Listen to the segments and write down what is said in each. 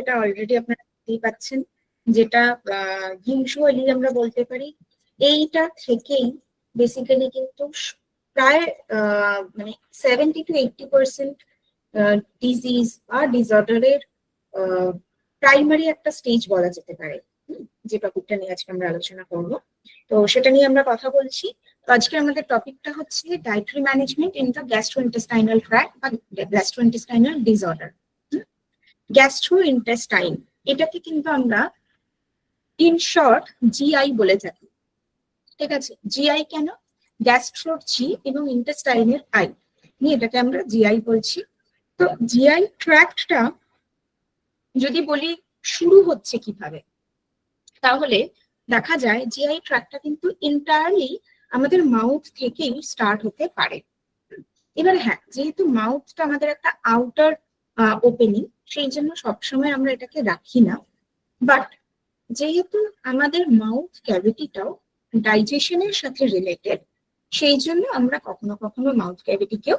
যেটা অলরেডি আপনারা দেখতেই পাচ্ছেন, যেটা ইউজুয়ালি আমরা বলতে পারি এইটা থেকেই বেসিক্যালি কিন্তু প্রায় মানে 70-80% ডিজিজ বা ডিসঅর্ডারের প্রাইমারি একটা স্টেজ বলা যেতে পারে, যে টপিকটা নিয়ে আজকে আমরা আলোচনা করব। তো সেটা নিয়ে আমরা কথা বলছি। আজকে আমাদের টপিকটা হচ্ছে dietary management in the gastrointestinal tract বা গ্যাস্ট্রোইন্টেস্টাইনাল ডিসঅর্ডার। গ্যাস্ট্রোইন্টেস্টাইন এটাকে কিন্তু আমরা ইন শর্ট জিআই বলে থাকি, ঠিক আছে? জিআই কেন? গ্যাস্ট্রোর জি এবং ইন্টেস্টাইনের আই নিয়ে এটাকে আমরা জিআই বলছি। তো জিআই ট্র্যাক্টটা যদি বলি শুরু হচ্ছে কিভাবে, তাহলে দেখা যায় জিআই ট্র্যাক্টটা কিন্তু এন্টায়ারলি আমাদের মাউথ থেকেই স্টার্ট হতে পারে। এবার হ্যাঁ, যেহেতু মাউথটা আমাদের একটা আউটার ওপেনিং, সেই জন্য সবসময় আমরা এটাকে রাখি না। বাট যেহেতু আমাদের মাউথ ক্যাভিটিটাও ডাইজেশনের সাথে রিলেটেড, সেই জন্য আমরা কখনো কখনো মাউথ ক্যাভিটিকেও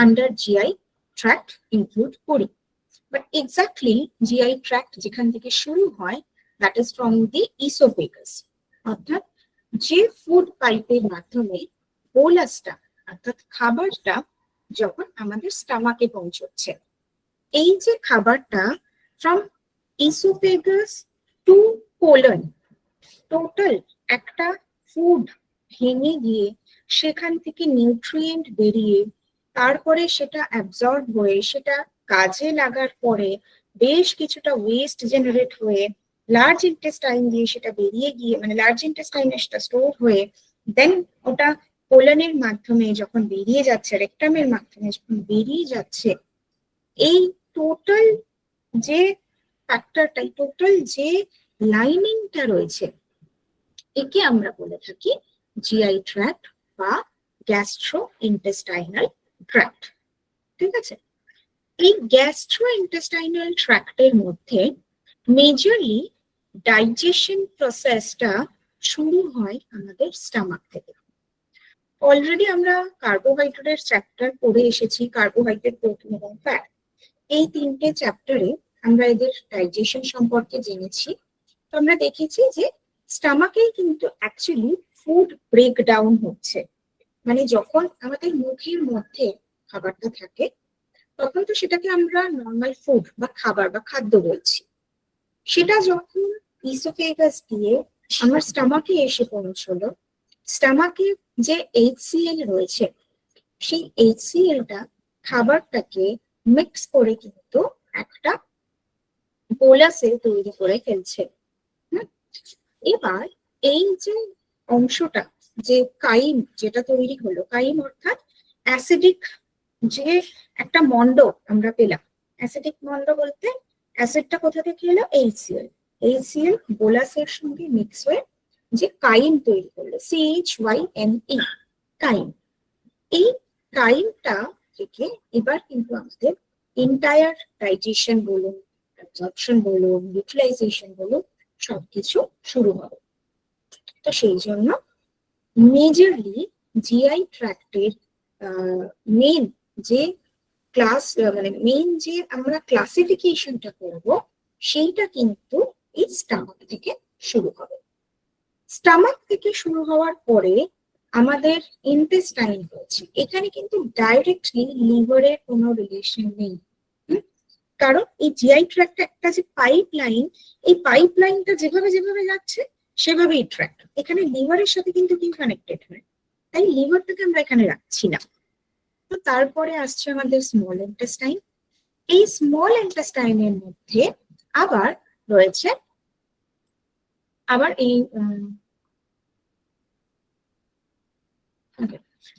আন্ডার জিআই ট্র্যাক্ট ইনক্লুড করি। বাট এক্স্যাক্টলি জিআই ট্র্যাক্ট যেখান থেকে শুরু হয়, that is from the oesophagus, অর্থাৎ যে ফুড পাইপের মাধ্যমে বোলাসটা অর্থাৎ খাবারটা যখন আমাদের স্টামাকে পৌঁছচ্ছে, এই যে খাবারটা from oesophagus to colon, total একটা ফুড ভেঙে গিয়ে সেখান থেকে নিউট্রিয়েন্ট বেরিয়ে তারপরে সেটা অ্যাবজর্ব হয়ে সেটা কাজে লাগার পরে বেশ কিছুটা ওয়েস্ট জেনারেট হয়ে লার্জ ইন্টেস্টাইন দিয়ে সেটা বেরিয়ে গিয়ে, মানে লার্জ ইন্টেস্টাইনে সেটা স্টোর হয়ে দেন ওটা কোলনের মাধ্যমে যখন বেরিয়ে যাচ্ছে, রেকটামের মাধ্যমে যখন বেরিয়ে যাচ্ছে, এই টোটাল যে ফ্যাক্টরটা, টোটাল যে লাইনিংটা রয়েছে, একে আমরা বলে থাকি জিআই ট্র্যাক্ট বা গ্যাস্ট্রো ইন্টেস্টাইনাল ট্র্যাক্ট, ঠিক আছে? এই গ্যাস্ট্রো ইন্টেস্টাইনাল ট্র্যাক্টের মধ্যে মেজরলি ডাইজেশন প্রসেসটা শুরু হয় আমাদের স্টামাক থেকে। অলরেডি আমরা কার্বোহাইড্রেটের চ্যাপ্টার পড়ে এসেছি, কার্বোহাইড্রেট, প্রোটিন এবং ফ্যাট, এই তিনটে চ্যাপ্টারে আমরা এদের ডাইজেশন সম্পর্কে জেনেছি। তো আমরা দেখেছি যে স্টামাকেই কিন্তু অ্যাকচুয়ালি ফুড ব্রেকডাউন হচ্ছে, মানে যখন আমাদের মুখের মধ্যে খাবারটা থাকে তখন তো সেটাকে আমরা নর্মাল ফুড বা খাবার বা খাদ্য বলছি, সেটা যখন ইসোফেগাস দিয়ে আমার স্টামাকে এসে পৌঁছলো, স্টামাকে যে এইচসিএল রয়েছে, সেই এইচসিএলটা খাবারটাকে মিক্স করে কিন্তু একটা বোলাসে তৈরি করে ফেলছে। এবার এই যে অংশটা, যে কাইম যেটা তৈরি হলো, কাইম অর্থাৎ অ্যাসিডিক যে একটা মন্ড আমরা পেলাম। অ্যাসিডিক মন্ড বলতে অ্যাসিডটা কোথা থেকে এলো? এইচসিএল। এইচসিএল বোলাসের সঙ্গে মিক্স হয়ে যে কাইম তৈরি করলো, CHYME, কাইম। এই কাইমটা থেকে এবার কিন্তু আমাদের এন্টায়ার ডাইজেশন বলুন, অ্যাবজর্পশন বলুন, ইউটিলাইজেশন বলুন, সবকিছু শুরু হবে। তো সেই জন্য মেজরলি জিআই ট্র্যাক্টের মেন যে ক্লাস, মানে মেন যে আমরা ক্লাসিফিকেশনটা করব, সেইটা কিন্তু এই স্টামাক থেকে শুরু হবে। স্টামাক থেকে শুরু হওয়ার পরে আমাদের ইন্টেস্টাইন রয়েছে, এখানে কিন্তু ডাইরেক্টলি লিভারের কোনো রিলেশন নেই, কারণ এই জিআই ট্র্যাক্ট একটা যে পাইপ লাইন, এই পাইপ লাইনটা যেভাবে যেভাবে যাচ্ছে সেভাবেই ট্র্যাক্ট, এখানে লিভারের সাথে কিন্তু কি কানেক্টেড হয়, তাই লিভারটাকে আমরা এখানে রাখছি না। তো তারপরে আসছে আমাদের স্মল ইন্টেস্টাইন। এই স্মল ইন্টেস্টাইনের মধ্যে আবার রয়েছে এই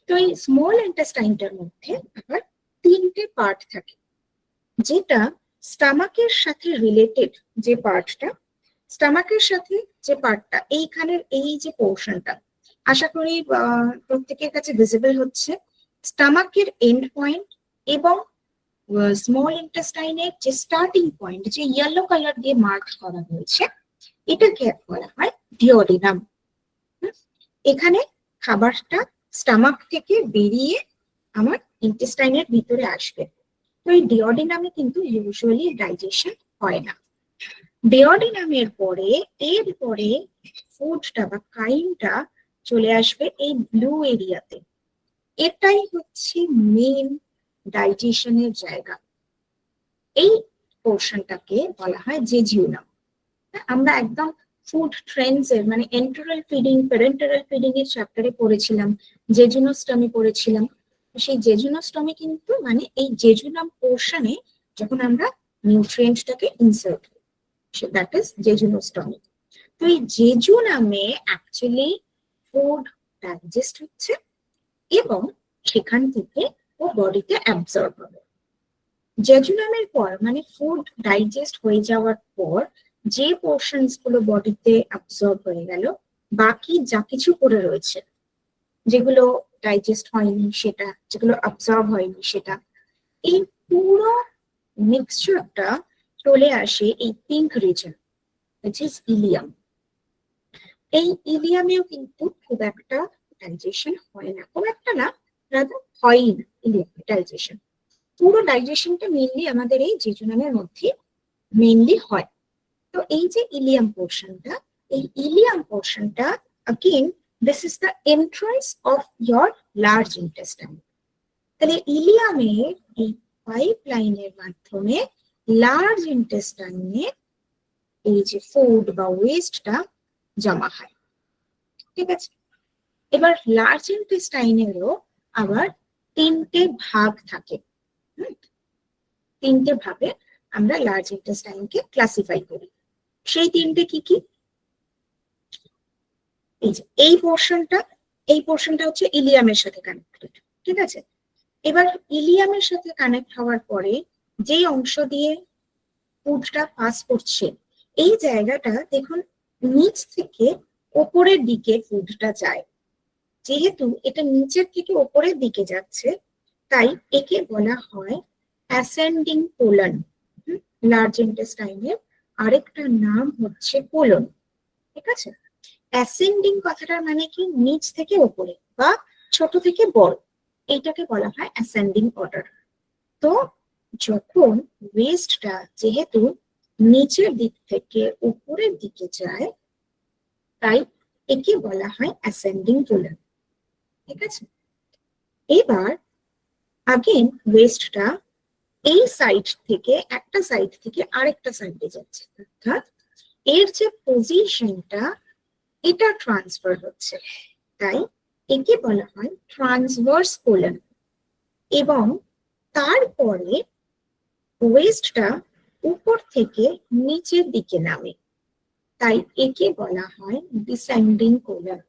তো এই স্মল ইন্টেস্টাইনটার মধ্যে আবার তিনটে পার্ট থাকে, যেটা স্টামাকের সাথে রিলেটেড যে পার্টটা, স্টামাকের সাথে যে পার্টটা এইখানের এই যে পোর্শনটা, আশা করি প্রত্যেকের কাছে ভিজিবল হচ্ছে। স্টামাকের এন্ড পয়েন্ট এবং স্মল ইন্টেস্টাইনের যে স্টার্টিং পয়েন্ট, যে ইয়েলো কালার দিয়ে মার্ক করা হয়েছে, এটাকে বলা হয় ডিওডিনাম। এখানে খাবারটা স্টামাক থেকে বেরিয়ে আমার ইন্টেস্টাইনের ভিতরে আসবে। তো এই ডিওডিনামে কিন্তু ইউজুয়ালি ডাইজেশন হয় না। ডিওডিনামের পরে এরপরে ফুডটা বা কাইমটা চলে আসবে এই ব্লু এরিয়াতে। এটাই হচ্ছে মেন ডাইজেশনের জায়গা। এই পোর্শনটাকে বলা হয় জেজিউনাম। আমরা একদম ফুড ট্রেন্ডস এর মানে এন্টারাল ফিডিং, প্যারেন্টারাল ফিডিং এর চ্যাপ্টারে পড়েছিলাম, জেজুনোস্টমি পড়েছিলাম। সেই জেজুনোস্টমি কিন্তু মানে এই জেজুনাম পোর্শনে যখন আমরা নিউট্রিয়েন্টটাকে ইনসার্ট করি, দ্যাট ইজ জেজুনোস্টমি। তো এই জেজুনামে অ্যাকচুয়ালি ফুড ডাইজেস্ট হচ্ছে এবং সেখান থেকে ও বডিতে অ্যাবজর্ব হবে। জেজুনামের পর মানে ফুড ডাইজেস্ট হয়ে যাওয়ার পর যে পোর্শনস গুলো বডিতে অ্যাবজর্ব হয়ে গেল, বাকি যা কিছু পড়ে রয়েছে, যেগুলো ডাইজেস্ট হয়নি সেটা, যেগুলো অ্যাবজর্ব হয়নি সেটা, এই পুরো মিক্সচারটা চলে আসে এই pink reason, which is Ilium. এই ইলিয়ামেও কিন্তু খুব একটা ডাইজেশন হয় না, খুব একটা না, রাদার হয়ই না ইলিয়াম ডাইজেশন। পুরো ডাইজেশনটা মেইনলি আমাদের এই জেজুনামের মধ্যে মেইনলি হয়। তো এই যে ইলিয়াম পোর্শনটা, এই ইলিয়াম পোর্শনটা again this is the entrance of your large intestine। তাহলে ইলিয়ামের এই পাইপ লাইনের মাধ্যমে লার্জ ইন্টেস্টাইনে এই যে ফুড বা ওয়েস্টটা জমা হয়। ঠিক আছে, এবার লার্জ ইন্টেস্টাইনেরও আবার তিনটে ভাগ থাকে। তিনটে ভাগে আমরা লার্জ ইন্টেস্টাইনকে ক্লাসিফাই করি। সেই তিনটে কি কি? এই যে এই পোর্শনটা হচ্ছে ইলিয়ামের সাথে কানেক্টেড। ঠিক আছে, এবার ইলিয়ামের সাথে কানেক্ট হওয়ার পরে যে অংশ দিয়ে ফুডটা পাস করছে, এই জায়গাটা দেখুন নিচ থেকে ওপরের দিকে ফুডটা যায়। যেহেতু এটা নিচের থেকে ওপরের দিকে যাচ্ছে, তাই একে বলা হয় অ্যাসেন্ডিং কোলন। লার্জ ইন্টেস্টাইনের আরেকটা নাম হচ্ছে কোলন। ঠিক আছে, অ্যাসেন্ডিং কথাটার মানে কি? নিচ থেকে ওপরে বা ছোট থেকে বড়, এইটাকে বলা হয় অ্যাসেন্ডিং অর্ডার। তো যখন ওয়েস্টটা যেহেতু নিচের দিক থেকে উপরের দিকে যায়, তাই একে বলা হয় অ্যাসেন্ডিং কোলন। ঠিক আছে, এবার আগেন ওয়েস্টটা এই সাইড থেকে একটা সাইড থেকে আরেকটা সাইডে যাচ্ছে, অর্থাৎ এর যে পজিশনটা এটা ট্রান্সফার হচ্ছে, তাই একে বলা হয় ট্রান্সভার্স কোলন। এবং তারপরে ওয়েস্টটা উপর থেকে নিচের দিকে নামে, তাই একে বলা হয় ডিসেন্ডিং কোলন।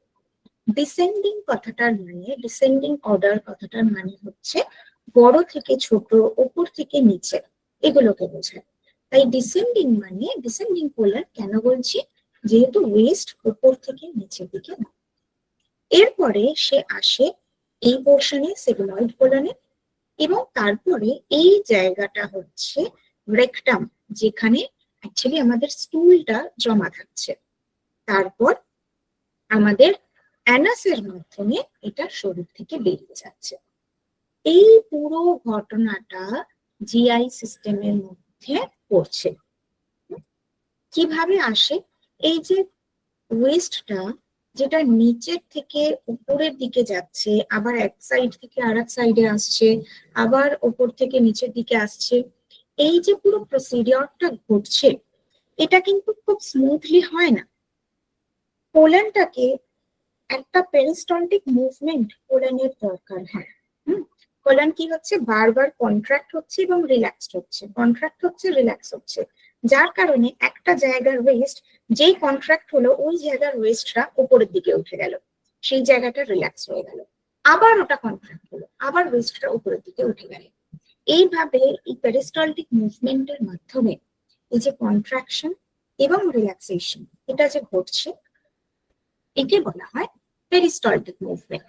ডিসেন্ডিং কথাটার মানে, ডিসেন্ডিং অর্ডার কথাটার মানে হচ্ছে বড় থেকে ছোট, উপর থেকে নিচে, এগুলোকে বোঝায়। তাই ডিসেন্ডিং মানে ডিসেন্ডিং কোলন কেন বলছি? যেহেতু ওয়েস্ট উপর থেকে নিচের দিকে নামে। এরপরে সে আসে এই পোর্শনে সিগময়েড কোলনে, এবং তারপরে এই জায়গাটা হচ্ছে রেকটাম, যেখানে অ্যাকচুয়ালি আমাদের স্টুলটা জমা থাকছে। তারপর আমাদের অ্যানাসের মাধ্যমে এটা শরীর থেকে বেরিয়ে যাচ্ছে। এই পুরো ঘটনাটা জিআই সিস্টেমের মধ্যে পড়ছে। কিভাবে আসে? এই যে ওয়েস্টটা যেটা নিচের থেকে উপরের দিকে যাচ্ছে, আবার এক সাইড থেকে আর এক সাইডে আসছে, আবার উপর থেকে নিচের দিকে আসছে, এই যে পুরো প্রসিডিওরটা ঘটছে, এটা কিন্তু খুব স্মুথলি হয় না। কোলনটাকে একটা পেরিস্টলটিক মুভমেন্ট কোলনের দরকার হয়। কোলন কি হচ্ছে? বারবার কন্ট্রাক্ট হচ্ছে এবং রিল্যাক্সড হচ্ছে, কন্ট্রাক্ট হচ্ছে, রিল্যাক্স হচ্ছে, যার কারণে একটা জায়গার ওয়েস্ট যেই কন্ট্রাক্ট হলো ওই জায়গার ওয়েস্টটা উপরের দিকে উঠে গেল, সেই জায়গাটা রিল্যাক্স হয়ে গেল, আবার ওটা কন্ট্রাক্ট হলো, আবার ওয়েস্টটা উপরের দিকে উঠে গেল। এইভাবে এই পেরিস্টলটিক মুভমেন্টের মাধ্যমে এই যে কন্ট্রাকশন এবং রিল্যাক্সেশন এটা যে ঘটছে, একে বলা হয় পেরিস্টলটিক মুভমেন্ট।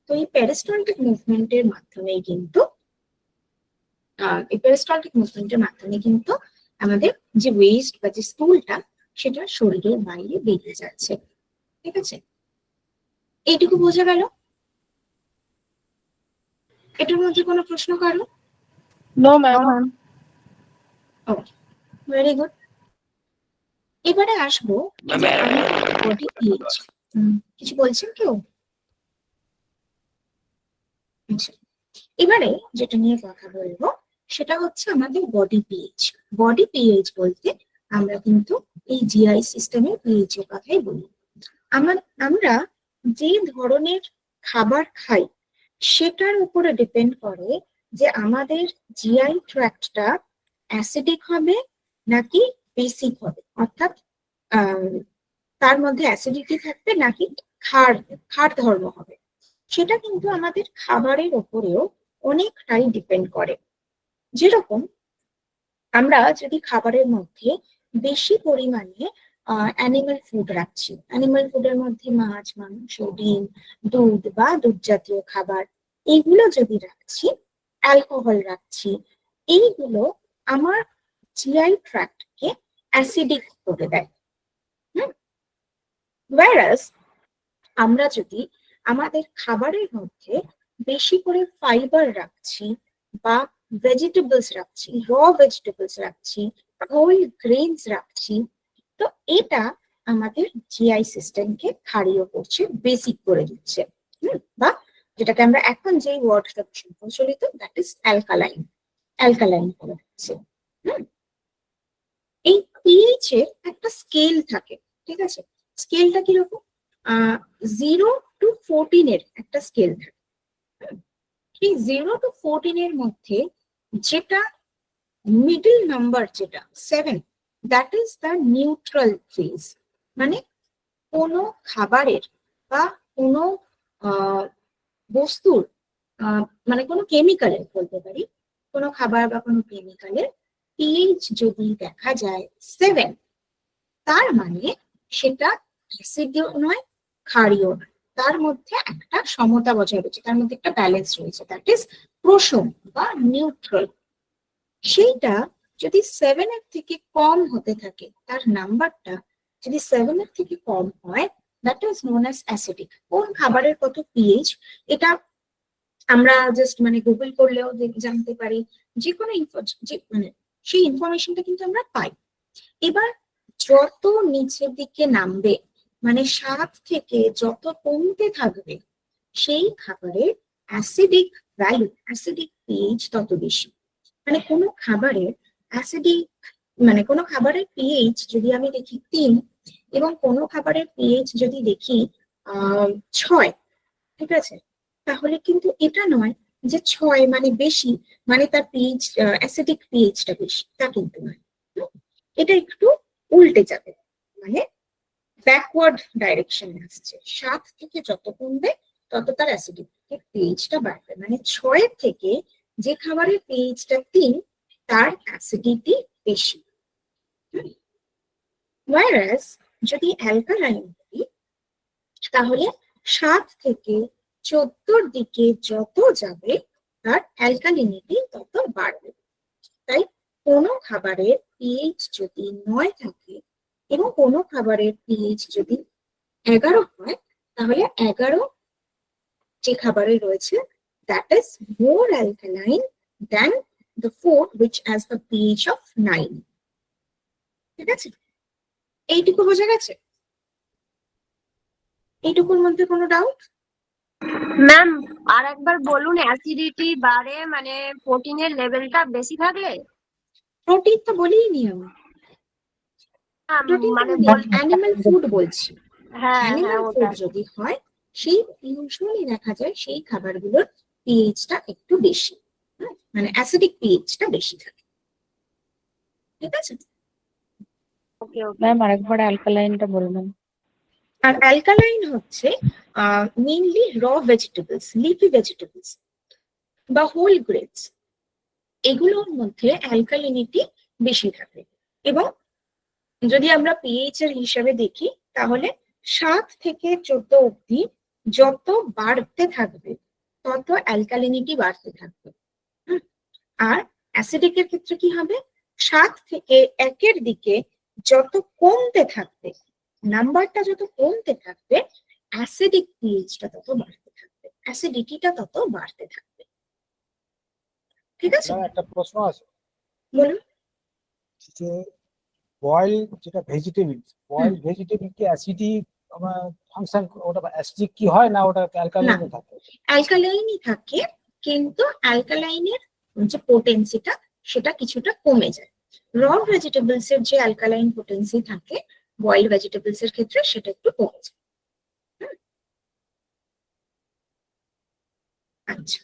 তো এই পেরিস্টলটিক মুভমেন্টের মাধ্যমে কিন্তু আমাদের যে ওয়েস্ট বা যে স্টুলটা সেটা শরীরের বাইরে বেরিয়ে যাচ্ছে। ঠিক আছে, এইটুকু বোঝা গেল? এটার মধ্যে কোনো প্রশ্ন কারো? No ma'am. Okay, very good. এবারে আসবো যে আমাদের বডি পিএইচ। কিছু বলছেন কেউ? আচ্ছা, এবারে যেটা নিয়ে কথা বলবো সেটা হচ্ছে আমাদের বডি পিএইচ। বডি পিএইচ বলতে আমরা কিন্তু এই জিআই সিস্টেমের পিএইচ এর কথাই বলি। আমরা যে ধরনের খাবার খাই সেটার উপরে ডিপেন্ড করে যে আমাদের জিআই ট্র্যাক্টটা অ্যাসিডিক হবে নাকি বেসিক হবে, অর্থাৎ তার মধ্যে অ্যাসিডিটি থাকবে নাকি ক্ষার ক্ষার ধর্ম হবে। সেটা কিন্তু আমাদের খাবারের উপরেও অনেকটাই ডিপেন্ড করে। যেরকম আমরা যদি খাবারের মধ্যে বেশি পরিমাণে অ্যানিমাল ফুড রাখছি, অ্যানিমাল ফুডের মধ্যে মাছ, মাংস, ডিম, দুধ বা দুধ জাতীয় খাবার, এইগুলো যদি রাখছি, অ্যালকোহল রাখছি, এইগুলো আমার জিআই ট্র্যাক্টকে অ্যাসিডিক করে দেয়। ওয়ারাস আমরা যদি আমাদের খাবারের মধ্যে বেশি করে ফাইবার রাখছি বা ভেজিটেবলস রাখছি, র ভেজিটেবলস রাখছি, হোল গ্রেনস রাখছি, তো এটা আমাদের জিআই সিস্টেমকে ক্ষারীয় করছে, বেসিক করে দিচ্ছে। বা যেটাকে আমরা এখন যে ওয়ার্ডটা প্রচলিত, দ্যাট ইজ অ্যালকালাইন, অ্যালকালাইন করে দিচ্ছে। এই পিএইচ এর একটা স্কেল থাকে, ঠিক আছে? স্কেলটা কিরকম? 0 to 14 এর একটা স্কেল থাকে। এই 0 to 14 এর মধ্যে যেটা মিডল নাম্বার, যেটা 7, that is the neutral phase. মানে কোনো খাবারের বা কোনো বস্তুর, মানে কোনো কেমিক্যালের বলতে পারি, কোনো খাবার বা কোনো কেমিক্যালের পিএইচ যদি দেখা যায় 7, তার মানে সেটা অ্যাসিডও নয়, ক্ষারীয় নয়, তার মধ্যে একটা সমতা বজায় রয়েছে, তার মধ্যে একটা ব্যালেন্স রয়েছে, দ্যাট ইজ প্রশম বা নিউট্রাল। সেইটা যদি 7 এর থেকে কম হতে থাকে, তার নাম্বারটা যদি 7 এর থেকে কম হয়, that is known as acidic. কোন খাবারের কত পিএইচ, এটা আমরা জাস্ট মানে গুগল করলেও জানতে পারি, যে কোনো মানে সেই ইনফরমেশনটা কিন্তু আমরা পাই। এবার যত নিচের দিকে নামবে, মানে 7 থেকে যত কমতে থাকবে, সেই খাবারের অ্যাসিডিক ভ্যালু, অ্যাসিডিক পিএইচ তত বেশি। মানে কোনো খাবারের অ্যাসিডিক, মানে কোনো খাবারের পিএইচ যদি আমি দেখি 3 এবং কোনো খাবারের পিএইচ যদি দেখি 6, ঠিক আছে, তাহলে কিন্তু এটা নয় যে 6 মানে বেশি, মানে তার পিএইচ, অ্যাসিডিক পিএইচটা বেশি, তা কিন্তু নয়। এটা একটু উল্টে যাবে, মানে ব্যাকওয়ার্ড ডাইরেকশনে আসছে। 7 থেকে যত কমবে তত তার অ্যাসিডিক পিএইচটা বাড়বে। মানে 6 থেকে যে খাবারের পিএইচটা 3, তার অ্যাসিডিটি বেশি। ওয়ারাস যদি অ্যালকালাইন বলি, তাহলে 7 থেকে 14 দিকে যত যাবে তার অ্যালকালিনিটি তত বাড়বে। তাই কোনো খাবারের পিএইচ যদি 9 থাকে এবং কোনো খাবারের পিএইচ যদি 11 হয়, তাহলে 11 যে খাবারে রয়েছে, that is more alkaline than the food which has the pH of 9। ঠিক আছে, এইটুকু বোঝা গেছে? এইটুকুর মধ্যে কোনো ডাউট? ম্যাম আর একবার বলুন, অ্যাসিডিটি বাড়ে মানে প্রোটিনের লেভেলটা বেশি থাকলে? প্রোটিন তো বলিনি আমি, প্রোটিন তো মানে বলি, অ্যানিমাল ফুড বলছি। হ্যাঁ অ্যানিমাল ফুড ওটা। যদি হয়, সেই ইউজুয়ালি দেখা যায় সেই খাবারগুলোর পিএইচটা একটু বেশি, মানে অ্যাসিডিক পিএইচটা বেশি থাকে। ঠিক আছে, ওকে ওকে ম্যাম আরেকবার অ্যালকালাইনটা বলবেন? আর অ্যালকালাইন হচ্ছে মেইনলি র ভেজিটেবলস, লিফি ভেজিটেবলস বা হোল গ্রেনস, এগুলোর মধ্যে অ্যালকালিনিটি বেশি থাকে। এবং যদি আমরা পিএইচ এর হিসাবে দেখি, তাহলে 7 থেকে 14 অব্দি যত বাড়তে থাকবে তত অ্যালকালিনিটি বাড়তে থাকবে। আর অ্যাসিডিকের ক্ষেত্রে কি হবে? 7 থেকে 1 দিকে যত কমতে থাকবে, নাম্বারটা যত কমতে থাকবে, অ্যাসিডিক পিএইচটা তত বাড়তে থাকবে, অ্যাসিডিটিটা তত বাড়তে থাকবে। ঠিক আছে, একটা প্রশ্ন আছে বলুন। যে বয়েল যেটা ভেজিটেবল, বয়েল ভেজিটেবল কি অ্যাসিডি ফাংশন, ওটা অ্যাসিডিক কি হয় না ওটা অ্যালকালাইনে থাকে? অ্যালকালাইনই থাকে, কিন্তু অ্যালকালাইনের যে পোটেন্সিটা সেটা কিছুটা কমে যায়। র ভেজিটেবলস এর যে অ্যালকালাইন পোটেন্সি থাকে বয়েল ভেজিটেবলস এর ক্ষেত্রে সেটা একটু কমে যায়। আচ্ছা,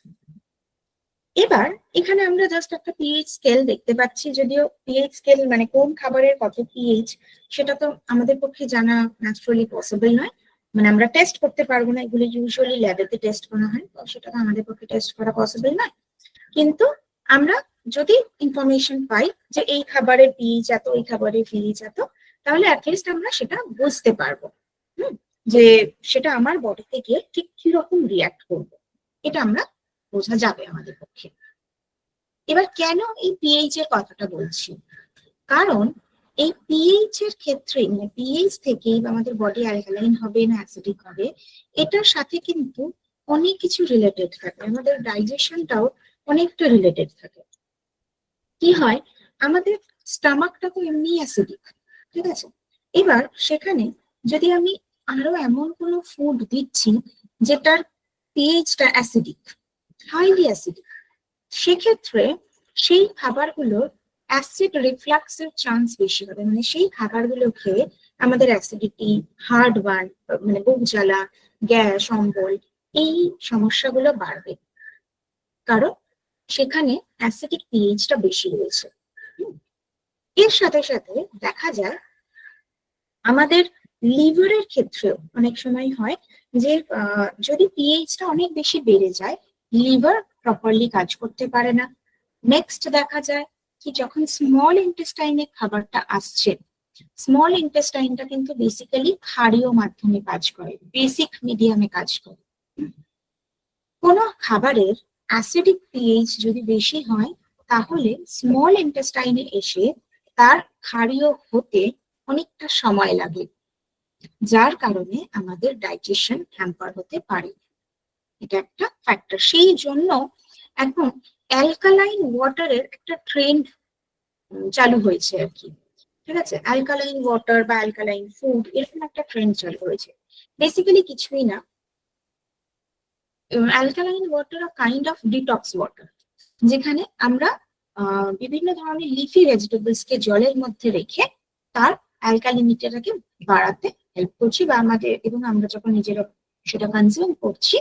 এবার এখানে আমরা জাস্ট একটা পিএইচ স্কেল দেখতে পাচ্ছি, যদিও পিএইচ স্কেল মানে কোন খাবারের কত পিএইচ সেটা তো আমাদের পক্ষে জানা ন্যাচুরালি পসিবল নয়, মানে আমরা টেস্ট করতে পারবো না, এগুলো ইউজুয়ালি ল্যাবেতে টেস্ট করা হয়, তো সেটা তো আমাদের পক্ষে টেস্ট করা পসিবল নয়। কিন্তু আমরা যদি ইনফরমেশন পাই যে এই খাবারের পিএইচ এত, এই খাবারের পিএইচ এত, তাহলে অ্যাটলিস্ট আমরা সেটা বুঝতে পারবো যে সেটা আমার বডিতে গিয়ে ঠিক কিরকম রিয়াক্ট করবে, এটা আমরা বোঝা যাবে আমাদের পক্ষে। এবার কেন এই পিএইচ এর কথাটা বলছি, কারণ এই পিএইচ এর ক্ষেত্রে মানে পিএইচ থেকেই আমাদের বডি অ্যালকালাইন হবে না অ্যাসিডিক হবে, এটার সাথে কিন্তু অনেক কিছু রিলেটেড থাকে, আমাদের ডাইজেশনটাও অনেকটা রিলেটেড থাকে। কি হয়, আমাদের স্টমাকটা তো এমনি অ্যাসিডিক, ঠিক আছে, এবার সেখানে যদি আমি আরো এমন কোনো ফুড দিচ্ছি যেটার পিএইচটা অ্যাসিডিক, হাইলি অ্যাসিডিক, সেক্ষেত্রে সেই খাবারগুলোর অ্যাসিড রিফ্লাক্সের চান্স বেশি হবে, মানে সেই খাবারগুলো খেয়ে আমাদের অ্যাসিডিটি, হার্ট বার্ন মানে বুক জ্বালা, গ্যাস, অম্বল এই সমস্যাগুলো বাড়বে, কারণ সেখানে অ্যাসিডিক পিএইচটা বেশি রয়েছে। এর সাথে সাথে দেখা যায় আমাদের লিভারের ক্ষেত্রেও অনেক সময় হয় যে যদি পিএইচটা অনেক বেশি বেড়ে যায় লিভার প্রপারলি কাজ করতে পারে না। নেক্সট দেখা যায় কি যখন স্মল ইন্টেস্টাইনে খাবারটা আসছে, স্মল ইন্টেস্টাইনটা কিন্তু বেসিক্যালি ক্ষারীয় মাধ্যমে কাজ করে, বেসিক মিডিয়ামে কাজ করে। কোনো খাবারের অ্যাসিডিক পিএইচ যদি বেশি হয় তাহলে স্মল ইন্টেস্টাইনে এসে তার ক্ষারীয় হতে অনেকটা সময় লাগে, যার কারণে আমাদের ডাইজেশন হ্যাম্পার হতে পারে, এটা একটা ফ্যাক্টর। সেই জন্য এখন অ্যালকালাইন ওয়াটারের একটা ট্রেন্ড চালু হয়েছে আর কি, ঠিক আছে, অ্যালকালাইন ওয়াটার বা অ্যালকালাইন ফুড এরকম একটা ট্রেন্ড চালু হয়েছে। বেসিক্যালি কিছুই না, alkaline water a kind of detox water, যেখানে আমরা বিভিন্ন ধরনের লিফি ভেজিটেবলস কে জলের মধ্যে রেখে তার অ্যালকালিনিটিটাকে বাড়াতে হেল্প করছি, বা আমাদের এবং আমরা যখন নিজেরা সেটা কনজিউম করছি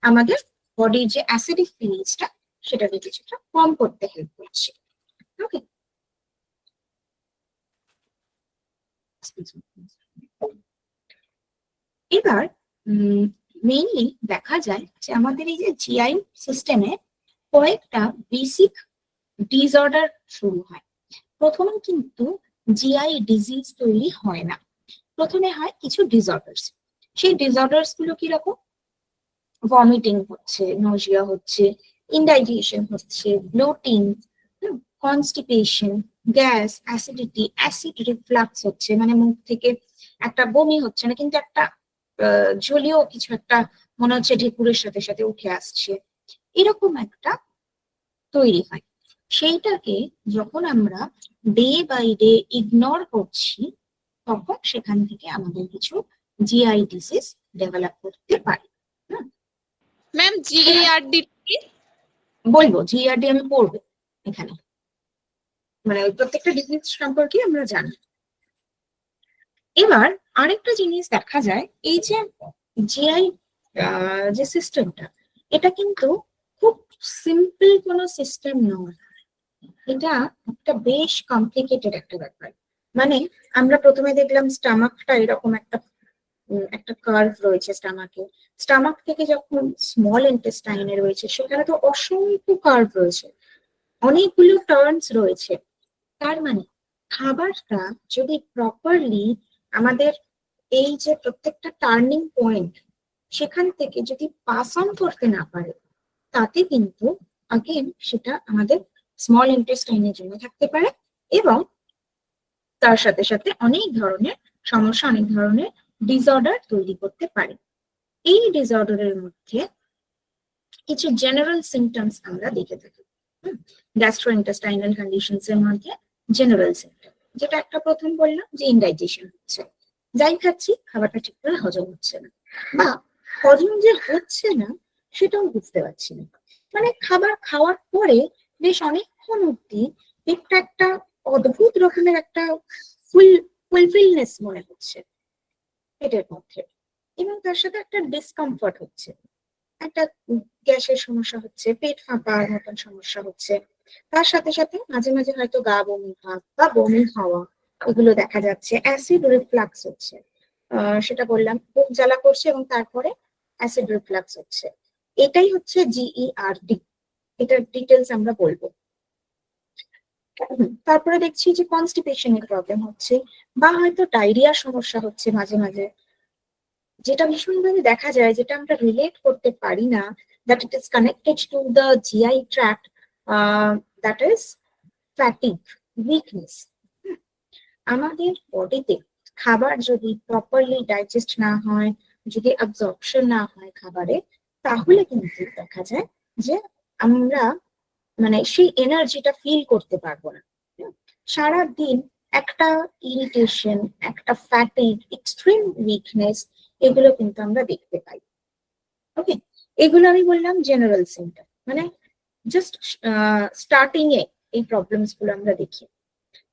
আমাদের বডির যে অ্যাসিডিক পিএইচটা সেটাকে কিছুটা কম করতে হেল্প করছে। ওকে, এবার মেইনলি দেখা যায় যে আমাদের এই যে জিআই সিস্টেমে কয়েকটা বেসিক ডিসঅর্ডার শুরু হয়। প্রথমে কিন্তু জিআই ডিজিজ তৈরি হয় না, প্রথমে হয় কিছু ডিসঅর্ডার্স। সেই ডিসঅর্ডার্স গুলো কিরকম, ভমিটিং হচ্ছে, নজিয়া হচ্ছে, ইনডাইজেশন হচ্ছে, bloating, constipation, gas, acidity, acid reflux হচ্ছে, মানে মুখ থেকে একটা বমি হচ্ছে না কিন্তু একটা জলীয় কিছু একটা মনে হচ্ছে ঢেকুরের সাথে সাথে উঠে আসছে, এরকম একটা তৈরি হয়। সেইটাকে যখন আমরা ডে বাই ডে ইগনোর করছি তখন সেখান থেকে আমাদের কিছু জিআই ডিজিজ ডেভেলপ করতে পারে। ম্যাম জিইআরডি বলবো, জিআরডি আমি পড়বো এখানে, মানে ওই প্রত্যেকটা ডিজিজ সম্পর্কে আমরা জানি। এবার আরেকটা জিনিস দেখা যায়, এই যে জিআই যে সিস্টেমটা এটা কিন্তু খুব সিম্পল কোনো সিস্টেম নয়, এটা একটা বেশ কমপ্লিকেটেড একটা ব্যাপার। মানে আমরা প্রথমে দেখলাম স্টামাকটা এরকম একটা কার্ভ রয়েছে স্টামাকে, স্টামাক থেকে যখন স্মল ইন্টেস্টাইনে রয়েছে সেখানে তো অসংখ্য কার্ভ রয়েছে, অনেকগুলো টার্নস রয়েছে। তার মানে খাবারটা যদি প্রপারলি আমাদের এই যে প্রত্যেকটা টার্নিং পয়েন্ট সেখান থেকে যদি পাস অন করতে না পারে তাতে কিন্তু আগেন সেটা আমাদের স্মল ইন্টেস্টাইনের জন্য থাকতে পারে এবং তার সাথে সাথে অনেক ধরনের সমস্যা, অনেক ধরনের ডিসঅর্ডার তৈরি করতে পারে। এই ডিসঅর্ডারের মধ্যে কিছু জেনারেল সিমটমস আমরা দেখে থাকি, গ্যাস্ট্রোইন্টেস্টাইনাল কন্ডিশনস এর মধ্যে জেনারেল সিমটম যেটা একটা প্রথম বললাম যে ইনডাইজেশন হচ্ছে, যাই খাচ্ছি খাবারটা ঠিক করে হজম হচ্ছে না, বা হজম যে হচ্ছে না সেটাও বুঝতে পারছি না, মানে খাবার খাওয়ার পরে বেশ অনেকক্ষণ অব্দি একটা একটা অদ্ভুত রকমের একটা ফুলফিলনেস মনে হচ্ছে পেটের মধ্যে, এবং তার সাথে একটা ডিসকমফর্ট হচ্ছে, একটা গ্যাসের সমস্যা হচ্ছে, পেট ফাঁপার মতন সমস্যা হচ্ছে, তার সাথে সাথে মাঝে মাঝে হয়তো গা বমি ভাব বা বমি হওয়া এগুলো দেখা যাচ্ছে, অ্যাসিড রিফ্লাক্স হচ্ছে, সেটা বললাম বুক জ্বালা করছে এবং তারপরে অ্যাসিড রিফ্লাক্স হচ্ছে, এটাই হচ্ছে GERD, এটার ডিটেলস আমরা বলবো। তারপরে দেখছি যে কনস্টিপেশনের প্রবলেম হচ্ছে, বা হয়তো ডায়রিয়ার সমস্যা হচ্ছে মাঝে মাঝে, যেটা ভীষণভাবে দেখা যায়, যেটা আমরা রিলেট করতে পারি না, that it is connected to the GI tract, that is fatigue, weakness. আমাদের বডিতে খাবার যদি প্রপারলি ডাইজেস্ট না হয়, যদি অ্যাবজর্পশন না হয় খাবারে, তাহলে কিন্তু দেখা যায় যে আমরা মানে সেই এনার্জিটা ফিল করতে পারবো না। সারা দিন একটা ইরিটেশন, একটা ফ্যাটিগ, এক্সট্রিম উইকনেস, এগুলো কিন্তু আমরা দেখতে পাই। ওকে, এগুলো আমি বললাম জেনারেল সিমটম, মানে জাস্ট স্টার্টিং এ এই প্রবলেমস গুলো আমরা দেখি।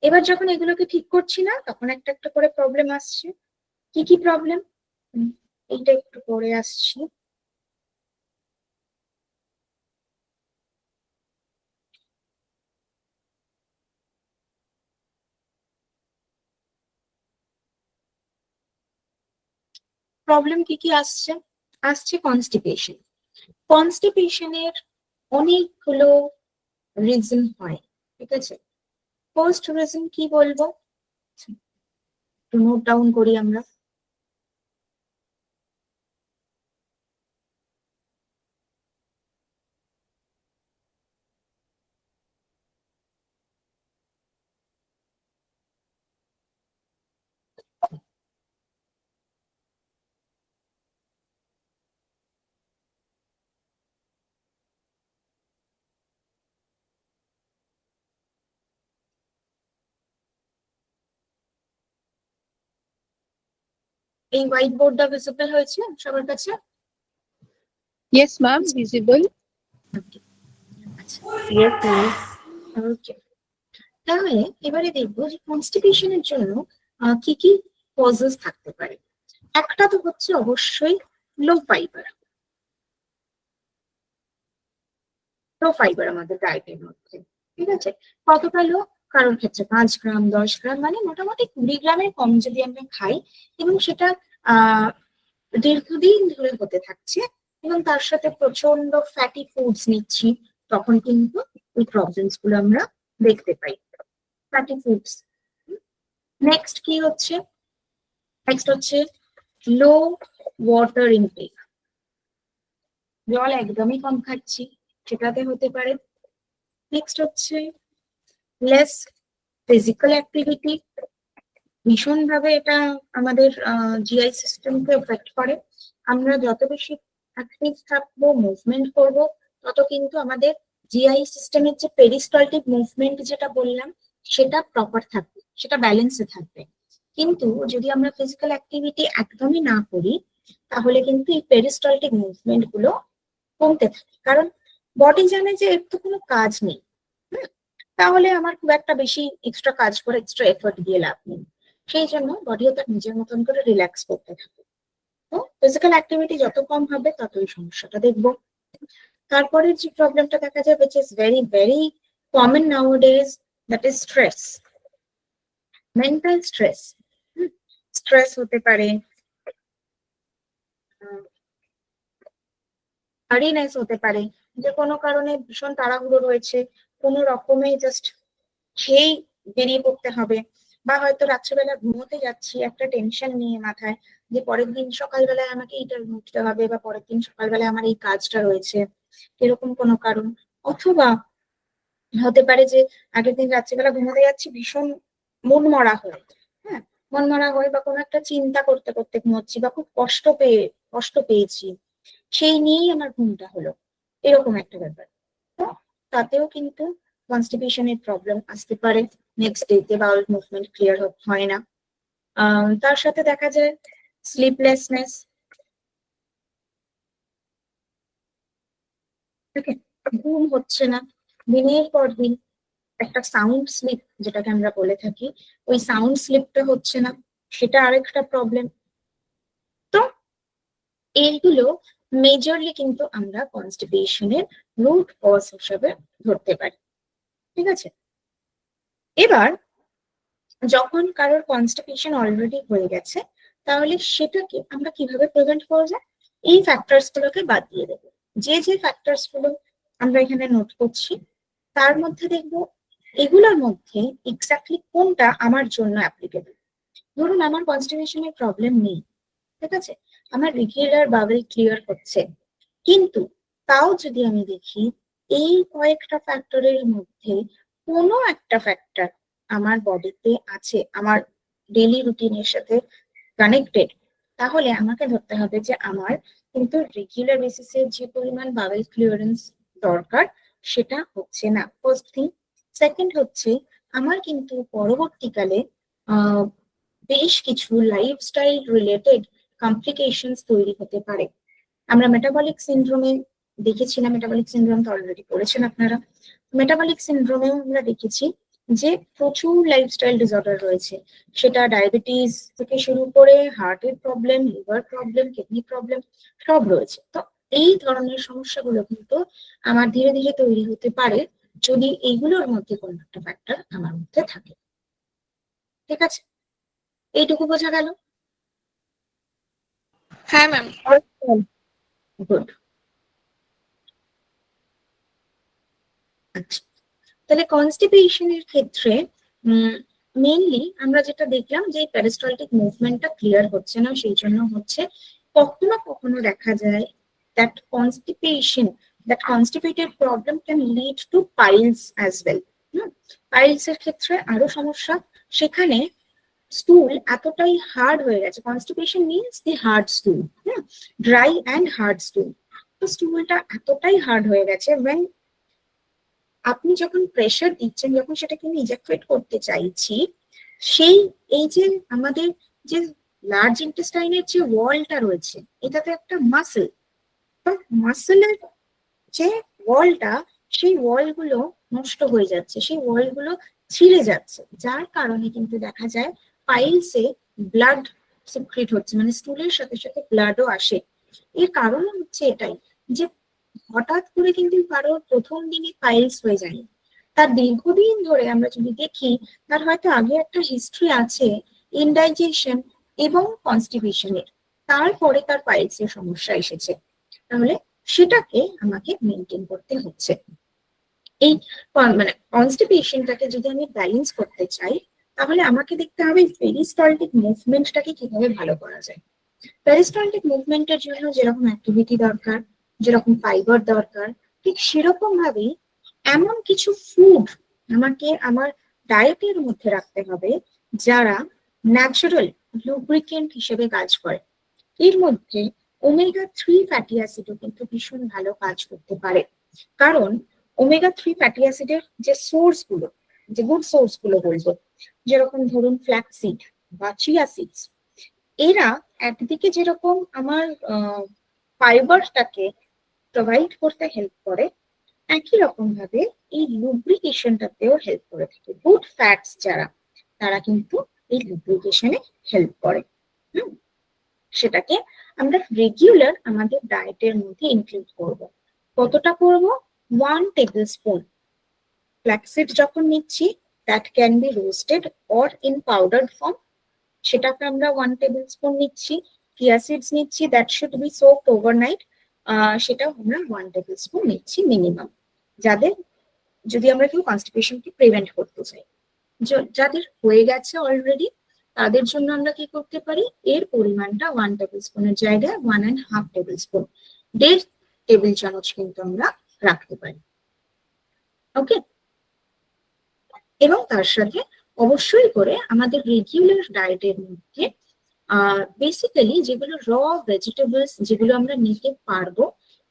এবার যখন এগুলোকে ঠিক করছি না, তখন একটা একটা করে প্রবলেম আসছে। কি কি প্রবলেম, এইটা একটু পরে আসছি। প্রবলেম কি কি আসছে, আসছে কনস্টিপেশন। কনস্টিপেশনের অনেকগুলো রিজন হয়, ঠিক আছে। ফার্স্ট রিজন কি বলবো, নোট ডাউন করি আমরা। এই হোয়াইট বোর্ডটা ভিজিবল হয়েছে সবার কাছে? Yes, ma'am, visible. Yes, ma'am. ওকে, তাহলে এবারে দেখবো যে কনস্টিপেশনের জন্য কি কি কজেস থাকতে পারে। একটা তো হচ্ছে অবশ্যই লো ফাইবার, লো ফাইবার আমাদের ডায়েটের মধ্যে, ঠিক আছে। কতটা লো, কারোর ক্ষেত্রে 5 গ্রাম 10 গ্রাম, মানে মোটামুটি 20 গ্রামের কম যদি আমরা খাই এবং সেটা দীর্ঘদিন ধরে হতে থাকছে এবং তার সাথে প্রচন্ড ফ্যাটি ফুডস নিচ্ছি, তখন কিন্তু এই প্রবলেমস গুলো আমরা দেখতে পাই, ফ্যাটি ফুডস। নেক্সট কি হচ্ছে, নেক্সট হচ্ছে লো ওয়াটার ইনটেক, জল একদমই কম খাচ্ছি, সেটাতে হতে পারে। নেক্সট হচ্ছে লেস ফিজিক্যাল অ্যাক্টিভিটি, ভীষণভাবে এটা আমাদের GI সিস্টেমকে এফেক্ট করে। আমরা যত বেশি অ্যাক্টিভ থাকবো, মুভমেন্ট করব, তত কিন্তু আমাদের GI সিস্টেমের যে পেরিস্টালটিক মুভমেন্ট যেটা বললাম, সেটা প্রপার থাকবে, সেটা ব্যালেন্সে থাকবে। কিন্তু যদি আমরা ফিজিক্যাল অ্যাক্টিভিটি একদমই না করি, তাহলে কিন্তু এই পেরিস্টালটিক মুভমেন্ট গুলো কমতে থাকে, কারণ বডি জানে যে এর তো কোনো কাজ নেই, তাহলে আমার খুব একটা বেশি এক্সট্রা কাজ করে এক্সট্রা এফোর্ট দিয়ে লাভ নেই, সেই জন্য বডিও তার নিজের মতন করে রিল্যাক্স করতে থাকে। তো ফিজিক্যাল অ্যাক্টিভিটি যত কম হবে ততই সমস্যাটা দেখবো। তারপরে যে প্রবলেমটা দেখা যায়, which is very very common nowadays, that is stress, mental stress. Stress হতে পারে, হারিনেস হতে পারে, যে কোনো কারণে ভীষণ তাড়াহুড়ো রয়েছে, কোনো রকমে জাস্ট খেয়েই বেরিয়ে পড়তে হবে, বা হয়তো রাত্রেবেলা ঘুমোতে যাচ্ছি একটা টেনশন নিয়ে মাথায়, যে পরের দিন সকালবেলায় আমাকে এইটা উঠতে হবে, বা পরের দিন সকালবেলায় আমার এই কাজটা রয়েছে, এরকম কোনো কারণ। অথবা হতে পারে যে আগের দিন রাত্রিবেলা ঘুমোতে যাচ্ছি ভীষণ মন মরা হয়ে, হ্যাঁ, মন মরা হয়ে বা কোনো একটা চিন্তা করতে করতে ঘুমোচ্ছি, বা খুব কষ্ট পেয়েছি, সেই নিয়েই আমার ঘুমটা হলো, এরকম একটা ব্যাপার। তো তাতেও কিন্তু কনস্টিপেশনের প্রবলেম আসতে পারে, নেক্সট ডেতে বাউল মুভমেন্ট ক্লিয়ার হয় না। তার সাথে দেখা যায় স্লিপলেসনেস, ঘুম হচ্ছে না দিনের পর দিন, একটা সাউন্ড স্লিপ যেটাকে আমরা বলে থাকি, ওই সাউন্ড স্লিপটা হচ্ছে না, সেটা আরেকটা প্রবলেম। তো এইগুলো মেজরলি কিন্তু আমরা কনস্টিপেশনের রুট কজ হিসেবে ধরতে পারি। ঠিক আছে, এবার যখন কারোর কনস্টিপেশন অলরেডি হয়ে গেছে, তাহলে সেটাকে আমরা কিভাবে প্রিভেন্ট করা যায়? এই ফ্যাক্টরস গুলোকে বাদ দিয়ে দেবো। যে যে ফ্যাক্টরস গুলো আমরা এখানে নোট করছি, তার মধ্যে দেখবো এগুলোর মধ্যে এক্স্যাক্টলি কোনটা আমার জন্য অ্যাপ্লিকেবল। ধরুন আমার কনস্টিপেশনের প্রবলেম নেই, ঠিক আছে, আমার রেগুলার বাউল ক্লিয়ার হচ্ছে, কিন্তু তাও যদি আমি দেখি এই কয়েকটা ফ্যাক্টরের মধ্যে কোনো একটা ফ্যাক্টর আমার বডিতে আছে, আমার ডেইলি রুটিনের সাথে কানেক্টেড, তাহলে আমাকে ধরতে হবে যে আমার কিন্তু রেগুলার বেসিসে যে পরিমাণ বাউল ক্লিয়ারেন্স দরকার সেটা হচ্ছে না, ফার্স্ট থিং। সেকেন্ড হচ্ছে আমার কিন্তু পরবর্তীকালে বেশ কিছু লাইফস্টাইল রিলেটেড কমপ্লিকেশনস তৈরি হতে পারে। আমরা মেটাবলিক সিনড্রোমে দেখেছিলাম, মেটাবলিক সিনড্রোম তো অলরেডি পড়েছেন আপনারা। মেটাবলিক সিনড্রোমেও আমরা দেখেছি যে প্রচুর লাইফস্টাইল ডিসঅর্ডার রয়েছে, সেটা ডায়াবেটিস থেকে শুরু করে হার্টের problem, liver problem, kidney problem সব রয়েছে। তো এই ধরনের সমস্যাগুলো কিন্তু আমার ধীরে ধীরে তৈরি হতে পারে যদি এইগুলোর মধ্যে কোনো একটা ফ্যাক্টর আমার মধ্যে থাকে। ঠিক আছে, এইটুকু বোঝা গেল? হ্যাঁ ম্যাম। গুড। আচ্ছা, তাহলে কনস্টিপেশনের ক্ষেত্রে মেইনলি আমরা যেটা দেখলাম যে প্যারিস্টালটিক মুভমেন্টটা ক্লিয়ার হচ্ছে না, সেই জন্য হচ্ছে। কখনো কখনো দেখা যায় that constipated problem can lead to piles as well. Piles এর ক্ষেত্রে আরো সমস্যা, সেখানে স্টুল এতটাই হার্ড হয়ে গেছে, constipation means the hard স্টুল, dry and hard স্টুল। তো স্টুলটা এতটাই হার্ড হয়ে গেছে, when আপনি যখন প্রেসার দিচ্ছেন, যখন সেটাকে আমি ইজাকুয়েট করতে চাইছি, সেই এই যে আমাদের যে লার্জ ইন্টেস্টাইনের যে ওয়ালটা রয়েছে, এটাতে একটা মাসেল, তো মাসেলের যে ওয়ালটা, সেই ওয়ালগুলো নষ্ট হয়ে যাচ্ছে, সেই ওয়ালগুলো ছিঁড়ে যাচ্ছে, যার কারণে কিন্তু দেখা যায় পাইলসে ব্লাড সিক্রেট হচ্ছে, মানে স্টুলের সাথে সাথে ব্লাডও আসে। এর কারণ হচ্ছে এটাই যে হঠাৎ করে কিন্তু কারোর প্রথম দিনে পাইলস হয়ে যায়, তার দীর্ঘদিন ধরে আমরা যদি দেখি তার হয়তো আগে একটা হিস্ট্রি আছে ইনডাইজেশন এবং কনস্টিপেশনের, তারপরে তার পাইলসের সমস্যা এসেছে, তাহলে সেটাকে আমাকে মেনটেন করতে হচ্ছে। এই মানে কনস্টিপেশনটাকে যদি আমি ব্যালেন্স করতে চাই, তাহলে আমাকে দেখতে হবে পেরিস্টালটিক মুভমেন্টটাকে কিভাবে ভালো করা যায়। পেরিস্টালটিক মুভমেন্টের জন্য যেরকম অ্যাক্টিভিটি দরকার, যেরকম ফাইবার দরকার, ঠিক সেরকম ভাবেই এমন কিছু ফুড আমাকে আমার ডায়েটের মধ্যে রাখতে হবে যারা ন্যাচারাল লুব্রিকেন্ট হিসেবে কাজ করে। এর মধ্যে ওমেগা-3 ফ্যাটি অ্যাসিডও কিন্তু ভীষণ ভালো কাজ করতে পারে, কারণ ওমেগা-3 ফ্যাটি অ্যাসিডের যে সোর্স গুলো, যে গুড সোর্স গুলো বলবো, যেরকম ধরুন ফ্ল্যাক্সিড বা চিয়া সিডস, এরা একদিকে যেরকম আমার ফাইবারটাকে প্রোভাইড করতে হেল্প করে, একই রকম ভাবে এই লুব্রিকেশনটাতেও হেল্প করে থাকে। গুড ফ্যাটস যারা, তারা কিন্তু এই লুব্রিকেশনে হেল্প করে। সেটাকে আমরা রেগুলার আমাদের ডায়েটের মধ্যে ইনক্লুড করব। কতটা করব? 1 টেবিল স্পুন ফ্ল্যাক্সিড যখন নিচ্ছি, that can be roasted or in powdered form, সেটাকে আমরা 1 টেবিল স্পুন নিচ্ছি। চিয়া সিডস নিচ্ছি, that should be soaked overnight, সেটাও আমরা 1 টেবিল স্পুন নিচ্ছি মিনিমাম, যাদের যদি আমরা কেউ কনস্টিপেশনকে প্রিভেন্ট করতে চাই। যাদের হয়ে গেছে অলরেডি, তাদের জন্য আমরা কি করতে পারি, এর পরিমাণটা 1 টেবিল স্পুনের জায়গায় 1.5 টেবিল স্পুন, 1.5 টেবিল চামচ কিন্তু আমরা রাখতে পারি। ওকে, এবং তার সাথে অবশ্যই করে আমাদের রেগুলার ডায়েটের মধ্যে বেসিক্যালি যেগুলো র ভেজিটেবলস, যেগুলো আমরা নিতে পারবো,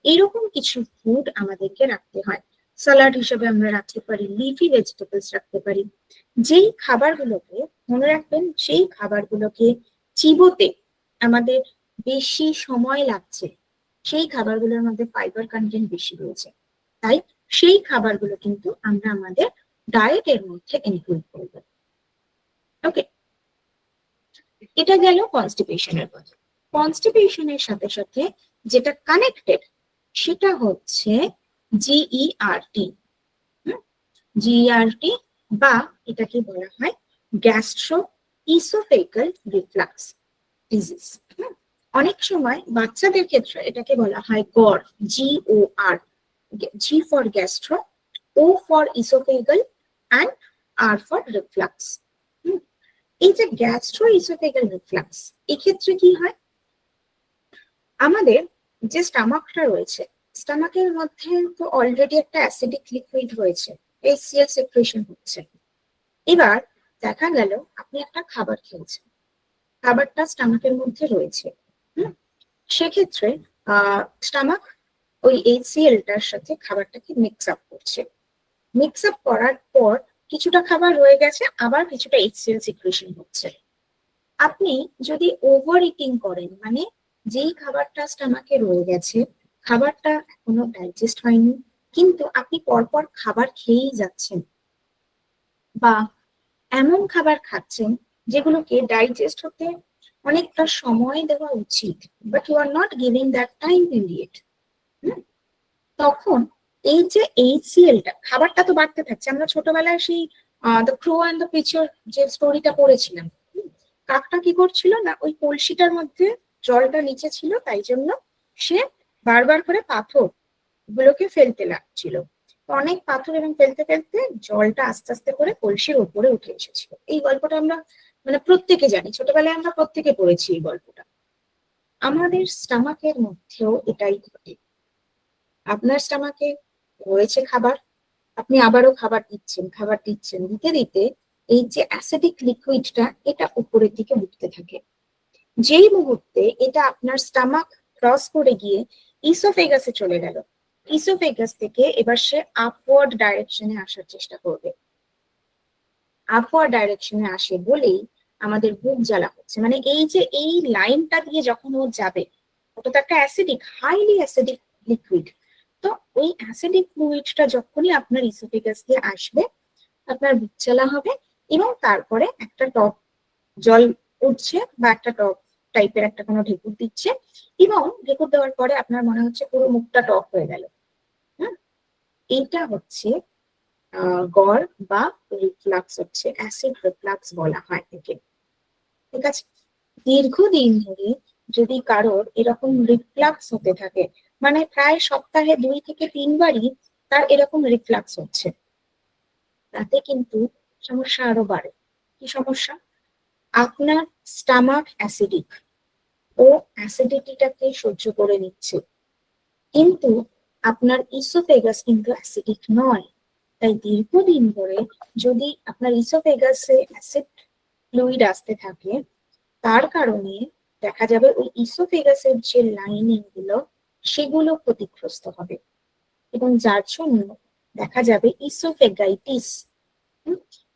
এরকম কিছু ফুড আমাদেরকে রাখতে হয়। স্যালাড হিসেবে আমরা রাখতে পারি, লিফি ভেজিটেবলস রাখতে পারি। যেই খাবারগুলোকে মনে রাখবেন, সেই খাবারগুলোকে চিবোতে আমাদের বেশি সময় লাগছে, সেই খাবারগুলোর মধ্যে ফাইবার কন্টেন্ট বেশি রয়েছে, তাই সেই খাবারগুলো কিন্তু আমরা আমাদের ডায়েটের মধ্যে ইনক্লুড করব। ওকে, এটা গেল কনস্টিপেশনের কথা। কনস্টিপেশনের সাথে সাথে যেটা কানেক্টেড সেটা হচ্ছে জিইআরটি। জিইআরটি বা এটাকে বলা হয় গ্যাস্ট্রো ইসোফেগাল রিফ্লাক্স ডিজিজ। অনেক সময় বাচ্চাদের ক্ষেত্রে এটাকে বলা হয় গর, GOR, G for gastro, O for oesophageal and R for reflux. এই যে গ্যাস্ট্রো ইসোফেগাল রিফ্লাক্স, এক্ষেত্রে কি হয়, আমাদের যে স্টামাকটা রয়েছে, স্টামাকের মধ্যে তো অলরেডি একটা অ্যাসিডিক লিকুইড রয়েছে, HCl সেক্রেশন হচ্ছে। এবার দেখা গেল আপনি একটা খাবার খেয়েছেন, খাবারটা স্টামাকের মধ্যে রয়েছে, সেক্ষেত্রে স্টামাক ওই HClটার সাথে খাবারটাকে মিক্স আপ করছে। মিক্স আপ করার পর কিছুটা খাবার রয়ে গেছে, আবার কিছুটা HCl সিক্রেশন হচ্ছে। আপনি যদি ওভার ইটিং করেন, মানে যেই খাবারটা স্টামাকে রয়ে গেছে, খাবারটা এখনো ডাইজেস্ট হয়নি, কিন্তু আপনি পরপর খাবার খেয়েই যাচ্ছেন, বা এমন খাবার খাচ্ছেন যেগুলোকে ডাইজেস্ট হতে অনেকটা সময় দেওয়া উচিত, but you are not giving that time immediate, তখন এই যে HClটা, খাবারটা তো বাড়তে থাকছে। আমরা ছোটবেলায় সেই the crow and the pitcher যে স্টোরিটা পড়েছিলাম, কাকটা কি করছিল না, ওই কলসিটার মধ্যে জলটা নিচে ছিল, তাই জন্য সে বারবার করে পাথর গুলোকে ফেলতে লাগছিল। অনেক পাথর এবং ফেলতে ফেলতে জলটা আস্তে আস্তে করে কলসির উপরে উঠে এসেছিল। এই গল্পটা আমরা মানে প্রত্যেকে জানি, ছোটবেলায় আমরা প্রত্যেকে পড়েছি এই গল্পটা। আমাদের স্টামাকের মধ্যেও এটাই ঘটে। আপনার স্টামাকে রয়েছে খাবার, আপনি আবারও খাবার দিচ্ছেন, দিতে দিতে এই যে অ্যাসিডিক লিকুইডটা এটা উপরের দিকে উঠতে থাকে। যেই মুহূর্তে এটা আপনার স্টামাক ক্রস করে গিয়ে ইসোফেগাসে চলে গেল, ইসোফেগাস থেকে এবার সে আপওয়ার্ড ডাইরেকশনে আসার চেষ্টা করবে। আপওয়ার্ড ডাইরেকশনে আসে বলেই আমাদের বুক জ্বালা হচ্ছে। মানে এই যে এই লাইনটা দিয়ে যখন ও যাবে, ওটা তো একটা অ্যাসিডিক, হাইলি অ্যাসিডিক লিকুইড, তো ওই অ্যাসিডিক ফ্লুইডটা যখনই আপনার ইসোফেগাস দিয়ে আসবে, আপনার বুক জ্বালা হবে, এবং তারপরে একটা টক জল উঠছে বা একটা টক টাইপের একটা কোনো ঢেকুর দিচ্ছে, এবং ঢেকুর দেওয়ার পরে আপনার মনে হচ্ছে পুরো মুখটা টক হয়ে গেল। এইটা হচ্ছে গর বা রিফ্লাক্স, হচ্ছে অ্যাসিড রিফ্লাক্স বলা হয় একে। ঠিক আছে, দীর্ঘদিন ধরে যদি কারোর এরকম রিফ্লাক্স হতে থাকে, মানে প্রায় সপ্তাহে 2 থেকে 3 বারই তার এরকম রিফ্লাক্স হচ্ছে, তাতে কিন্তু সমস্যা আরো বাড়ে। কি সমস্যা? আপনার স্টামাক অ্যাসিডিক, ও অ্যাসিডিটিটাকে সহ্য করে নিচ্ছে, কিন্তু আপনার ইসোফেগাস কিন্তু অ্যাসিডিক নয়। তাই দীর্ঘদিন ধরে যদি আপনার ইসোফেগাসে অ্যাসিড ফ্লুইড আসতে থাকে, তার কারণে দেখা যাবে ওই ইসোফেগাসের যে লাইনিং গুলো সেগুলো ক্ষতিগ্রস্ত হবে, এবং যার জন্য দেখা যাবে ইসোফেগাইটিস।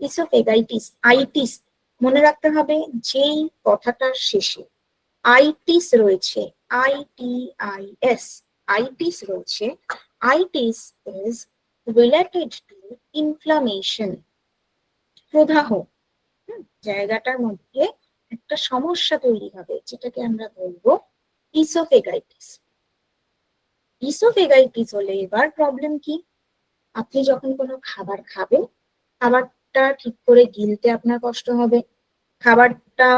ইসোফেগাইটিস, আইটিস, মনে রাখতে হবে যেই কথাটার শেষে আইটিস রয়েছে, ITIS, আইটিস রয়েছে, itis is related to inflammation, প্রদাহ। জায়গাটার মধ্যে একটা সমস্যা তৈরি হবে, যেটাকে আমরা বলবো ইসোফেগাইটিস। ইসোফেগাইটিস হলে এবার প্রবলেম কি, আপনি যখন কোনো খাবার খাবেন, খাবারটা ঠিক করে গিলতে আপনার কষ্ট হবে, খাবারটা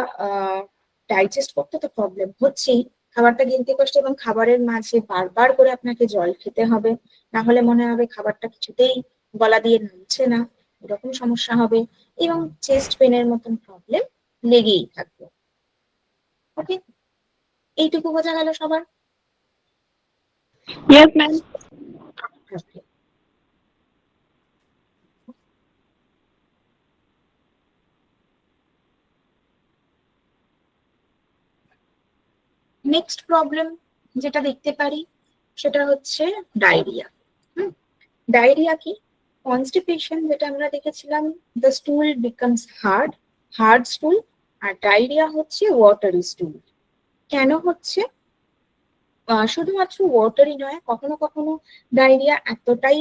ডাইজেস্ট করতে তো প্রবলেম হচ্ছেই, খাবারটা গিলতে কষ্ট, এবং খাবারের মাঝে বারবার করে আপনাকে জল খেতে হবে, না হলে মনে হবে খাবারটা কিছুতেই গলা দিয়ে নামছে না, এরকম সমস্যা হবে, এবং চেস্ট পেনের মতন প্রবলেম লেগেই থাকবে। ওকে, এইটুকু বোঝা গেল সবার? Yes, ma'am. Okay. Next problem যেটা দেখতে পারি সেটা হচ্ছে ডায়রিয়া। ডায়রিয়া কি? কনস্টিপেশন যেটা আমরা দেখেছিলাম, the stool becomes hard stool, আর ডায়রিয়া হচ্ছে ওয়াটারি স্টুল। কেন হচ্ছে? শুধুমাত্র ওয়াটারি নয়, কখনো কখনো ডায়রিয়া এতটাই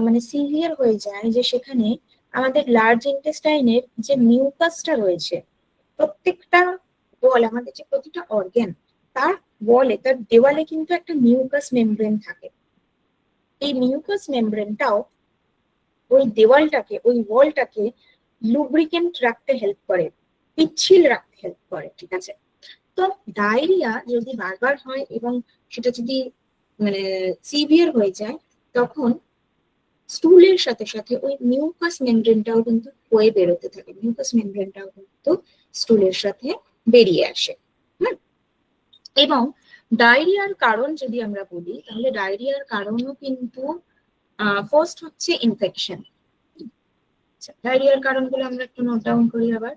মানে সিভিয়ার হয়ে যায় যে সেখানে আমাদের লার্জ ইন্টেস্টাইনের যে মিউকাসটা রয়েছে, প্রত্যেকটা ওয়াল, আমাদের যে প্রতিটা অর্গান, তার তার দেওয়ালে কিন্তু একটা মিউকাস মেমব্রেন থাকে। এই মিউকাস মেমব্রেনটাও ওই দেওয়ালটাকে, ওই ওয়ালটাকে লুব্রিকেন্ট রাখতে হেল্প করে, পিচ্ছিল রাখতে হেল্প করে, ঠিক আছে? তো ডায়রিয়া যদি বারবার হয় এবং সেটা যদি মানে সিভিয়ার হয়ে যায়, তখন স্টুলের সাথে সাথে ওই মিউকাস মেমব্রেনটাও কিন্তু হয়ে বেরোতে থাকে, মিউকাস মেমব্রেনটাও কিন্তু স্টুলের সাথে বেরিয়ে আসে। এবং ডায়রিয়ার কারণ যদি আমরা বলি, তাহলে ডায়রিয়ার কারণও কিন্তু ফার্স্ট হচ্ছে ইনফেকশন। ডায়রিয়ার কারণগুলো আমরা একটু নোট ডাউন করি আবার।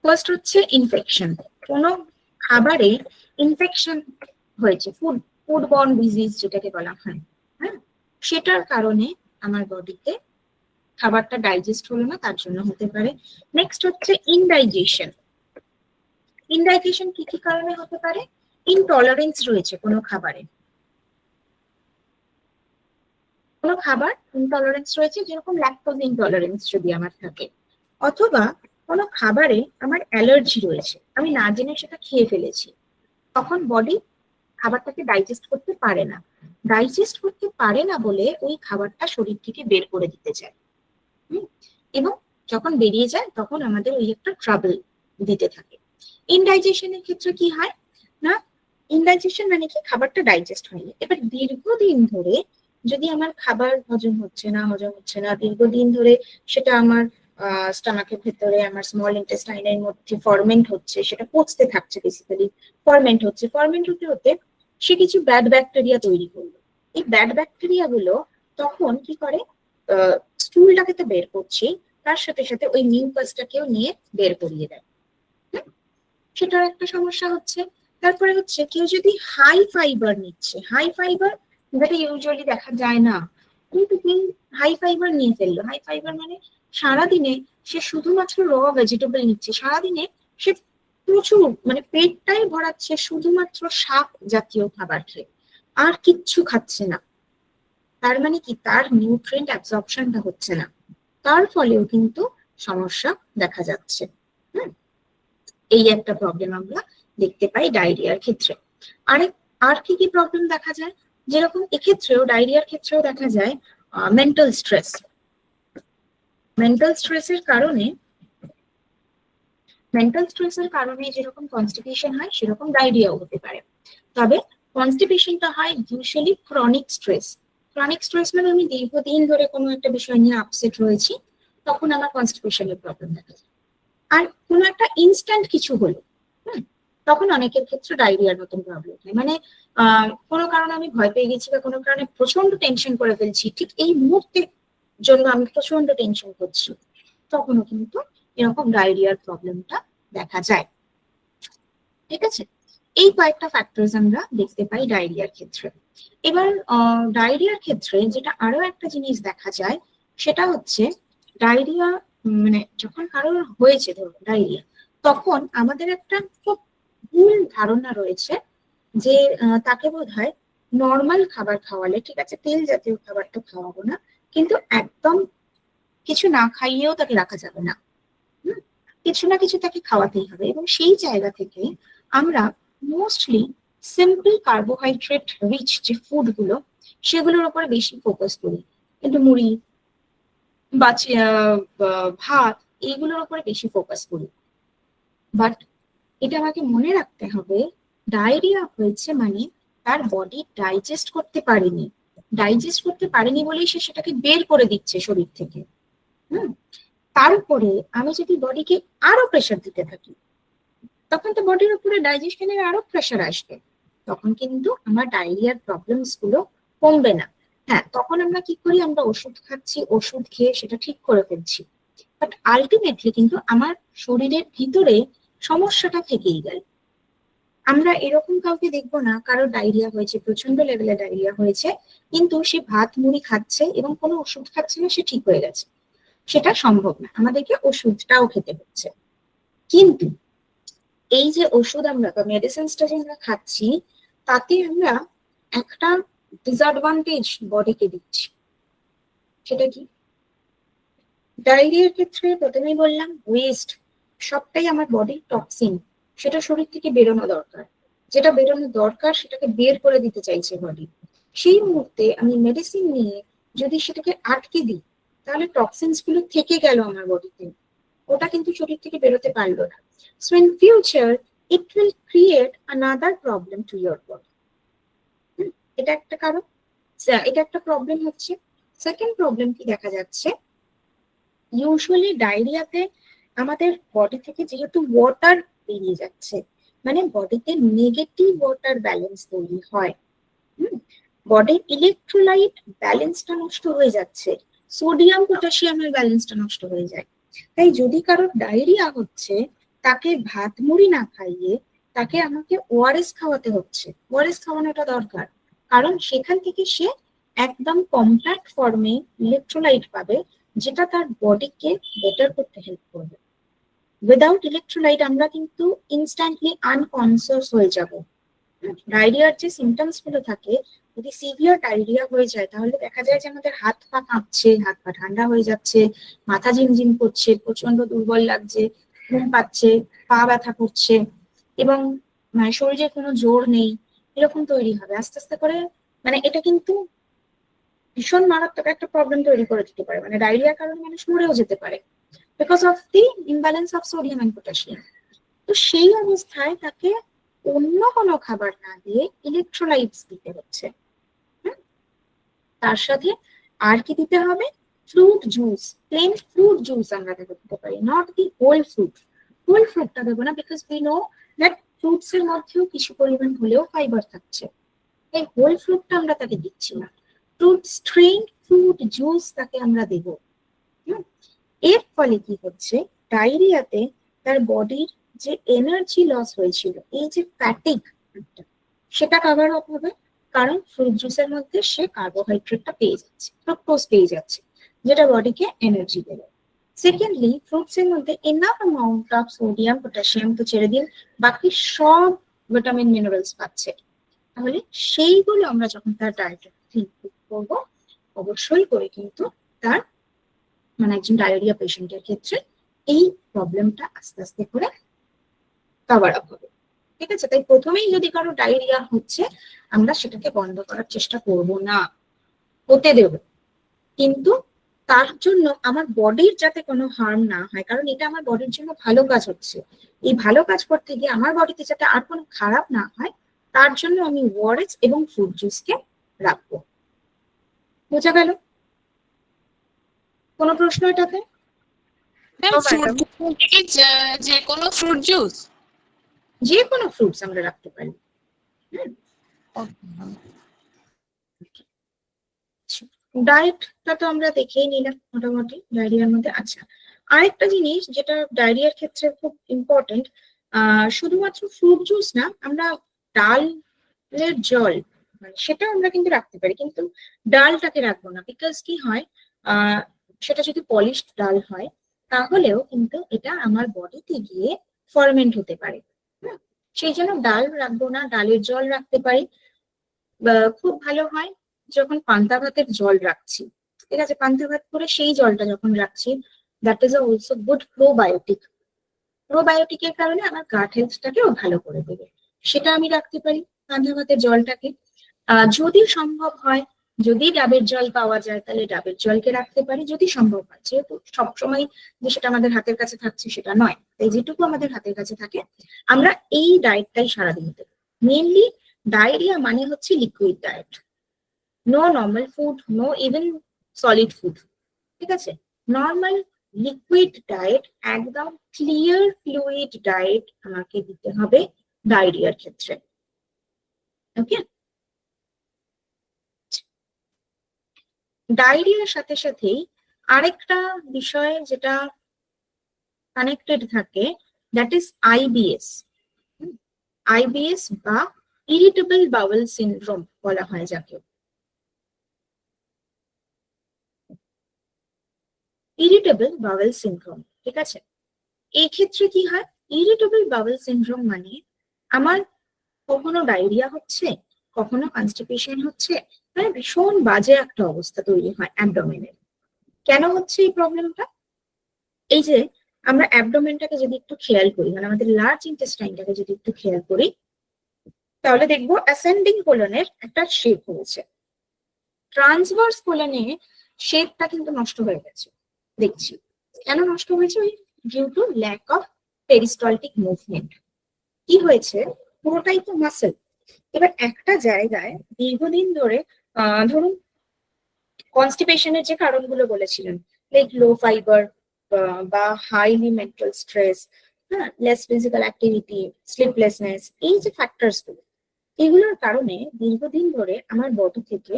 ফার্স্ট হচ্ছে ইনফেকশন। কোনো খাবারে ইনফেকশন হয়েছে, ফুডবর্ন ডিজিজ যেটাকে বলা হয়, হ্যাঁ, সেটার কারণে আমার বডিতে খাবারটা ডাইজেস্ট হলো না, তার জন্য হতে পারে। নেক্সট হচ্ছে ইনডাইজেশন। ইনডাইজেশন কি কি কারণে হতে পারে? ইনটলারেন্স রয়েছে কোনো খাবারে, কোনো খাবার ইনটলারেন্স রয়েছে, যেরকম ল্যাকটোজ ইনটলারেন্স যদি আমার থাকে, অথবা কোনো খাবারে আমার অ্যালার্জি রয়েছে, আমি না জেনে সেটা খেয়ে ফেলেছি, তখন বডি খাবারটাকে ডাইজেস্ট করতে পারে না। ডাইজেস্ট করতে পারে না বলে ওই খাবারটা শরীর থেকে বের করে দিতে চায়, এবং যখন বেরিয়ে যায় তখন আমাদের ওই একটা ট্রাবল দিতে থাকে। ইনডাইজেশনের ক্ষেত্রে কি হয় না, ইনডাইজেশন মানে কি, খাবারটা ডাইজেস্ট হয়নি। এবার দীর্ঘদিন ধরে যদি আমার খাবার হজম হচ্ছে না, দীর্ঘদিন ধরে সেটা আমার স্টমাকের ভেতরে, আমার স্মল ইন্টেস্টাইনের মধ্যে ফরমেন্ট হচ্ছে, সেটা পচতে থাকছে, বেসিক্যালি ফরমেন্ট হতে হতে সে কিছু ব্যাড ব্যাকটেরিয়া তৈরি করলো। এই ব্যাড ব্যাকটেরিয়া গুলো তখন কি করে, স্টুলটাকে তো বের করছি, তার সাথে সাথে ওই মিউকাসটাকেও নিয়ে বের করিয়ে দেয়, সেটার একটা সমস্যা হচ্ছে। তারপরে হচ্ছে কেউ যদি হাই ফাইবার নিচ্ছে, হাই ফাইবার যেটা ইউজুয়ালি দেখা যায় না, কিন্তু হাই ফাইবার নিয়ে ফেললো। হাই ফাইবার মানে সারাদিনে সে শুধুমাত্র র ভেজিটেবল নিচ্ছে, সারাদিনে সে প্রচুর মানে পেটটাই ভরাচ্ছে শুধুমাত্র শাক জাতীয় খাবার খেয়ে, আর কিচ্ছু খাচ্ছে না। তার মানে কি, তার নিউট্রিয়েন্ট অ্যাবজর্পশনটা হচ্ছে না, তার ফলেও কিন্তু সমস্যা দেখা যাচ্ছে। এই একটা প্রবলেম আমরা দেখতে পাই ডায়রিয়ার ক্ষেত্রে। আর কি কি প্রবলেম দেখা যায়, যেরকম এক্ষেত্রেও ডায়রিয়ার ক্ষেত্রেও দেখা যায় মেন্টাল স্ট্রেস। মেন্টাল স্ট্রেসের কারণে যেরকম কনস্টিপেশন হয়, সেরকম ডায়রিয়াও হতে পারে। তবে কনস্টিপেশনটা হয় usually chronic stress. Chronic stress মানে আমি দীর্ঘদিন ধরে কোনো একটা বিষয় নিয়ে আপসেট রয়েছি, তখন আমার কনস্টিপেশনের প্রবলেম দেখা যায়। আর কোনো একটা ইনস্ট্যান্ট কিছু হলো, তখন অনেকের ক্ষেত্রে ডায়রিয়ার মতন প্রবলেম হয়। মানে কোনো কারণে আমি ভয় পেয়ে গেছি বা কোনো কারণে প্রচন্ড টেনশন করে ফেলছি, ঠিক এই মুহূর্তের জন্য আমি প্রচন্ড টেনশন করছি, তখনও কিন্তু এরকম ডায়রিয়ার প্রবলেমটা দেখা যায়। ঠিক আছে, এই কয়েকটা ফ্যাক্টরস আমরা দেখতে পাই ডায়রিয়ার ক্ষেত্রে। এবার ডায়রিয়ার ক্ষেত্রে যেটা আরো একটা জিনিস দেখা যায়, সেটা হচ্ছে ডায়রিয়া মানে যখন কারোর হয়েছে ধরুন ডায়রিয়া, তখন আমাদের একটা খুব ভুল ধারণা রয়েছে যে তাকে বোধহয় নর্মাল খাবার খাওয়ালে, ঠিক আছে তেল জাতীয় খাবার তো খাওয়াবো না, কিন্তু একদম কিছু না খাইয়েও তাকে রাখা যাবে না, কিছু না কিছু তাকে খাওয়াতেই হবে। এবং সেই জায়গা থেকে আমরা মোস্টলি সিম্পল কার্বোহাইড্রেট রিচ যে ফুড গুলো, সেগুলোর উপরে বেশি ফোকাস করি, কিন্তু মুড়ি বা ভাত এইগুলোর উপরে বেশি ফোকাস করি। বাট এটা আমাকে মনে রাখতে হবে, ডায়রিয়া হয়েছে মানে তার বডি ডাইজেস্ট করতে পারেনি বলেই সে সেটাকে বের করে দিচ্ছে শরীর থেকে। তার উপরে আমি যদি বডিকে আরো প্রেশার দিতে থাকি, তখন তো বডির উপরে ডাইজেশনের আরো প্রেশার আসবে, তখন কিন্তু আমার ডায়রিয়ার প্রবলেমস গুলো কমবে না। হ্যাঁ, তখন আমরা কি করি, আমরা ওষুধ খাচ্ছি, ওষুধ খেয়ে সেটা ঠিক করে ফেলছি, বাট আলটিমেটলি কিন্তু আমার শরীরের ভিতরে সমস্যাটা থেকেই গেল। আমরা এরকম কাউকে দেখবো না কারো ডায়রিয়া হয়েছে, প্রচন্ড লেভেলে ডায়রিয়া হয়েছে, কিন্তু সে ভাত মুড়ি খাচ্ছে এবং কোনো ওষুধ খাচ্ছে না, সে ঠিক হয়ে গেছে। সেটা সম্ভব না, আমাদেরকে ওষুধটাও খেতে হচ্ছে। কিন্তু এই যে ওষুধ আমরা বা মেডিসিনসটা যে আমরা খাচ্ছি, তাতে আমরা একটা ডিসঅ্যাডভান্টেজ বডিকে দিচ্ছি। সেটা কি? ডায়রিয়ার ক্ষেত্রে প্রথমেই বললাম ওয়েস্ট, সবটাই আমার বডি টক্সিন, সেটা শরীর থেকে বেরোনো দরকার, যেটা বেরোনো দরকার সেটাকে বের করে দিতে চাইছে বডি। সেই মুহূর্তে আমি মেডিসিন নিয়ে যদি সেটাকে আটকে দিই, তাহলে টক্সিনস গুলো থেকে গেল আমার বডিতে, ওটা কিন্তু শরীর থেকে বেরোতে পারলো না। So in future it will create another problem to your body. এটা একটা কারণ, এটা একটা প্রবলেম হচ্ছে। সেকেন্ড প্রবলেম কি দেখা যাচ্ছে, ইউজুয়ালি ডায়রিয়াতে আমাদের বডি থেকে যেহেতু ওয়াটার বেরিয়ে যাচ্ছে, মানে বডিতে নেগেটিভ ওয়াটার ব্যালেন্স তৈরি হয়, বডির ইলেকট্রোলাইট ব্যালেন্সটা নষ্ট হয়ে যাচ্ছে, সোডিয়াম পটাশিয়ামের ব্যালেন্সটা নষ্ট হয়ে যায়। তাই যদি কারোর ডায়রিয়া হচ্ছে, তাকে ভাত মুড়ি না খাইয়ে তাকে আমাকে ওআরএস খাওয়াতে হচ্ছে। ওআরএস খাওয়ানোটা দরকার, কারণ সেখান থেকে সে একদম কম্প্যাক্ট ফর্মে ইলেকট্রোলাইট পাবে, যেটা তার বডিকে বেটার করতে হেল্প করবে। উইদাউট ইলেকট্রোলাইট আমরা কিন্তু ইনস্ট্যান্টলি আনকনসিয়াস হয়ে যাব। ডায়রিয়ার যে সিমটমস গুলো থাকে, যদি সিভিয়ার ডায়রিয়া হয়ে যায়, তাহলে দেখা যায় যে আমাদের হাত পা কাঁপছে, হাত পা ঠান্ডা হয়ে যাচ্ছে, মাথা ঝিমঝিম করছে, প্রচন্ড দুর্বল লাগছে, ঘুম পাচ্ছে, পা ব্যথা করছে, এবং মানে শরীরে কোনো জোর নেই, এরকম তৈরি হবে আস্তে আস্তে করে। মানে এটা কিন্তু ভীষণ মারাত্মক একটা প্রবলেম তৈরি করে দিতে পারে, মানে ডায়রিয়ার কারণে মানুষ মরেও যেতে পারে because of the imbalance of sodium and potassium. তো সেই অবস্থায় তাকে অন্য কোনো খাবার না দিয়ে ইলেকট্রোলাইটস দিতে হচ্ছে। তার সাথে আর কি দিতে হবে? Fruit juice, plain fruit juice আমরা তাকে দিতে পারি, not the whole fruit. Whole ফ্রুটটা দেবো না, because we know that fruits এর মধ্যেও কিছু পরিমাণ হলেও ফাইবার থাকছে, এই হোল ফ্রুটটা আমরা তাকে দিচ্ছি না। ফ্রুট স্ট্রেন ফ্রুট জুস তাকে আমরা দেব। এর ফলে কি হচ্ছে, ডায়রিয়াতে তার বডির যে এনার্জি লস হয়েছিল, এই যে ফ্যাটিক, সেটা কভার আপ হবে, কারণ ফ্রুট জুসের মধ্যে সে কার্বোহাইড্রেটটা পেয়ে যাচ্ছে, ফ্রুক্টোজ পেয়ে যাচ্ছে, যেটা বডিকে এনার্জি দেবে। সেকেন্ডলি, ফ্রুটস এর মধ্যে enough amount of sodium potassium তো ছেড়ে দিন, বাকি সব ভিটামিন মিনারেলস পাচ্ছে। তাহলে সেইগুলো আমরা যখন তার ডায়েটে ইনক্লুড করবো, অবশ্যই করে কিন্তু তার মানে একজন ডায়রিয়া পেশেন্টের ক্ষেত্রে এই প্রবলেমটা আস্তে আস্তে করে কভার আপ হবে। ঠিক আছে? তাই প্রথমেই যদি কারো ডায়রিয়া হচ্ছে, আমরা সেটাকে বন্ধ করার চেষ্টা করব না, হতে দেব, কিন্তু তার জন্য আমার বডির যাতে কোনো হার্ম না হয়, কারণ এটা আমার বডির জন্য ভালো কাজ হচ্ছে, এই ভালো কাজ করতে গিয়ে আমার বডিতে যাতে আর কোনো খারাপ না হয়, তার জন্য আমি ওআরএস এবং ফ্রুট জুসকে রাখবো। বোঝা গেল? কোনো প্রশ্ন এটাতে? ম্যাম, ম্যাডাম, ফ্রুট কি যে কোনো ফ্রুট জুস? যে কোনো ফ্রুটস আমরা রাখতে পারি। ডায়েটটা তো আমরা দেখেই নিলাম মোটামুটি ডায়রিয়ার মধ্যে। আচ্ছা, আরেকটা জিনিস যেটা ডায়রিয়ার ক্ষেত্রে খুব ইম্পর্টেন্ট, শুধুমাত্র ফ্রুট জুস না, আমরা ডালের জল মানে সেটা আমরা কিন্তু রাখতে পারি, কিন্তু ডালটাকে রাখবো না, বিকজ কি হয়, সেটা যদি পলিশড ডাল হয়, তাহলেও কিন্তু এটা আমার বডিতে গিয়ে ফরমেন্ট হতে পারে। সেই জন্য ডাল রাখবো না, ডালের জল রাখতে পারি। খুব ভালো হয় যখন পান্তা ভাতের জল রাখছি, ঠিক আছে, পান্তা ভাত করে সেই জলটা যখন রাখছি, that is also good probiotic. প্রোবায়োটিকের কারণে আমার গাট হেলথটাকেও ভালো করে দেবে, সেটা আমি রাখতে পারি পান্তা ভাতের জলটাকে। যদি সম্ভব হয়, যদি ডাবের জল পাওয়া যায়, তাহলে ডাবের জলকে রাখতে পারি যদি সম্ভব হয়, যেহেতু সবসময় যে সেটা আমাদের হাতের কাছে থাকছে সেটা নয়, তাই যেটুকু আমাদের হাতের কাছে থাকে আমরা এই ডায়েটটাই সারাদিন দেব। মেনলি ডায়রিয়া মানে হচ্ছে liquid diet, no normal food, no even solid food, ঠিক আছে? নর্মাল লিকুইড ডায়েট, একদম ক্লিয়ার ফ্লুইড ডায়েট আমাকে দিতে হবে ডায়রিয়ার ক্ষেত্রে। ওকে? ডায়রিয়ার সাথে সাথেই আরেকটা বিষয় যেটা কানেক্টেড থাকে, দ্যাট ইজ আইবিএস। আইবিএস বা ইরিটেবল বাউল সিনড্রোম বলা হয় যাকে। ইরিটেবল বাউল সিনড্রোম, ঠিক আছে? এই ক্ষেত্রে কি হয়, ইরিটেবল বাউল সিনড্রোম মানে আমার কখনো ডায়রিয়া হচ্ছে, কখনো কনস্টিপেশন হচ্ছে, মানে ভীষণ বাজে একটা অবস্থা তৈরি হয় অ্যাবডোমেনের। কেন হচ্ছে এই প্রবলেমটা? এই যে আমরা অ্যাবডোমেনটাকে যদি একটু খেয়াল করি, মানে আমাদের লার্জ ইন্টেস্টাইনটাকে যদি একটু খেয়াল করি, তাহলে দেখবো অ্যাসেন্ডিং কোলনের একটা শেপ হয়েছে। ট্রান্সভার্স কোলনে শেপটা কিন্তু নষ্ট হয়ে গেছে দেখছি। কেন নষ্ট হয়েছে? ওই due to lack of peristaltic movement. কি হয়েছে, পুরোটাই তো মাসেল। এবার একটা জায়গায় দীর্ঘদিন ধরে ধরুন কনস্টিপেশনের যে কারণগুলো বলেছিলেন, লাইক লো ফাইবার বা হাইলি মেন্টাল স্ট্রেস, হ্যাঁ, লেস ফিজিক্যাল অ্যাক্টিভিটি, স্লিপলেসনেস, এই যে ফ্যাক্টরস গুলো, এগুলোর কারণে দীর্ঘদিন ধরে আমার বডি থেকে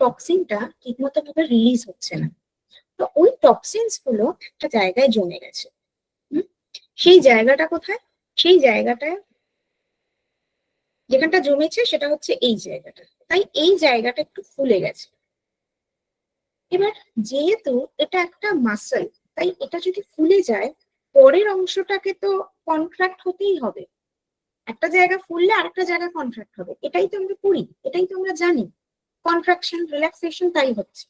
টক্সিনটা ঠিকমতো ভাবে রিলিজ হচ্ছে না। তো ওই টক্সিনস গুলো একটা জায়গায় জমে গেছে। সেই জায়গাটা কোথায়? সেই জায়গাটায় যেখানটা জমেছে সেটা হচ্ছে এই জায়গাটা। তাই এই জায়গাটা একটু ফুলে গেছে। এবার যেহেতু এটা একটা মাসল, তাই এটা যদি ফুলে যায়, পরের অংশটাকে তো কন্ট্রাক্ট হতেই হবে। একটা জায়গা ফুললে আরেকটা জায়গা কন্ট্রাক্ট হবে, এটাই তো আমরা করি, এটাই তো আমরা জানি। কন্ট্রাকশন, রিল্যাক্সেশন, তাই হচ্ছে।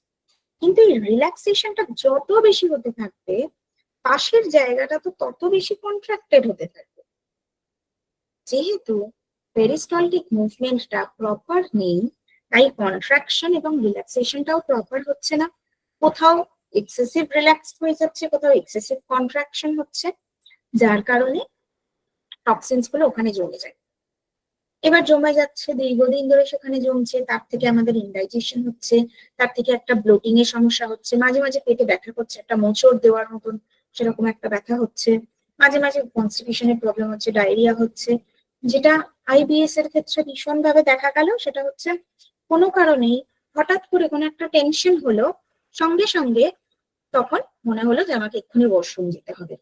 কিন্তু এই রিল্যাক্সেশনটা যত বেশি হতে থাকবে, পাশের জায়গাটা তো তত বেশি কন্ট্রাক্টেড হতে থাকবে। যেহেতু পেরিস্টলটিক মুভমেন্টটা প্রপার নেই, তাই কন্ট্রাকশন এবং রিল্যাক্সেশনটাও প্রপার হচ্ছে না। কোথাও এক্সেসিভ রিল্যাক্স হয়ে যাচ্ছে, কোথাও এক্সেসিভ কন্ট্রাকশন হচ্ছে, যার কারণে টক্সিনস গুলো ওখানে জমে যায়। এবার জমে যাচ্ছে, দীর্ঘদিন ধরে সেখানে জমছে, তার থেকে আমাদের ইনডাইজেশন হচ্ছে, তার থেকে একটা ব্লোটিং এর সমস্যা হচ্ছে, মাঝে মাঝে পেটে ব্যথা করছে, একটা মোচড় দেওয়ার মতন সেরকম একটা ব্যথা হচ্ছে, মাঝে মাঝে কনস্টিপেশনের প্রবলেম হচ্ছে, ডায়রিয়া হচ্ছে। যেটা আইবিএস এর ক্ষেত্রে ভীষণ ভাবে দেখা গেল, সেটা হচ্ছে কোনো কারণেই হঠাৎ করে কোনো একটা টেনশন হলো, সঙ্গে সঙ্গে তখন মনে হলো যে আমাকে এক্ষুনি ওয়াশরুম যেতে হবে।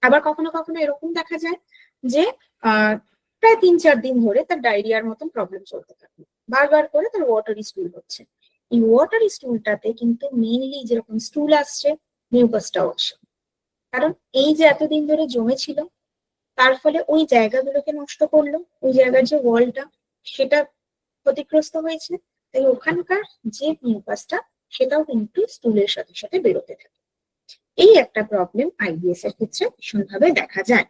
আবার কখনো কখনো এরকম দেখা যায় যে প্রায় 3-4 দিন ধরে তার ডায়রিয়ার মতন প্রবলেম চলতে থাকে, বারবার করে তার ওয়াটারি স্টুল হচ্ছে। এই ওয়াটারি স্টুলটাতে কিন্তু মেইনলি যেরকম স্টুল আসছে, মিউকাসটাও আসে। কারণ এই যে এতদিন ধরে জমেছিল, তার ফলে ওই জায়গাগুলোকে নষ্ট করলো, ওই জায়গার যে ওয়ালটা সেটা ক্ষতিগ্রস্ত হয়েছে, তাই ওখানকার যে মিউকাসটা সেটাও কিন্তু স্টুলের সাথে সাথে বেরোতে থাকে। এই একটা প্রবলেম আইবিএস এর ক্ষেত্রে ভীষণভাবে দেখা যায়।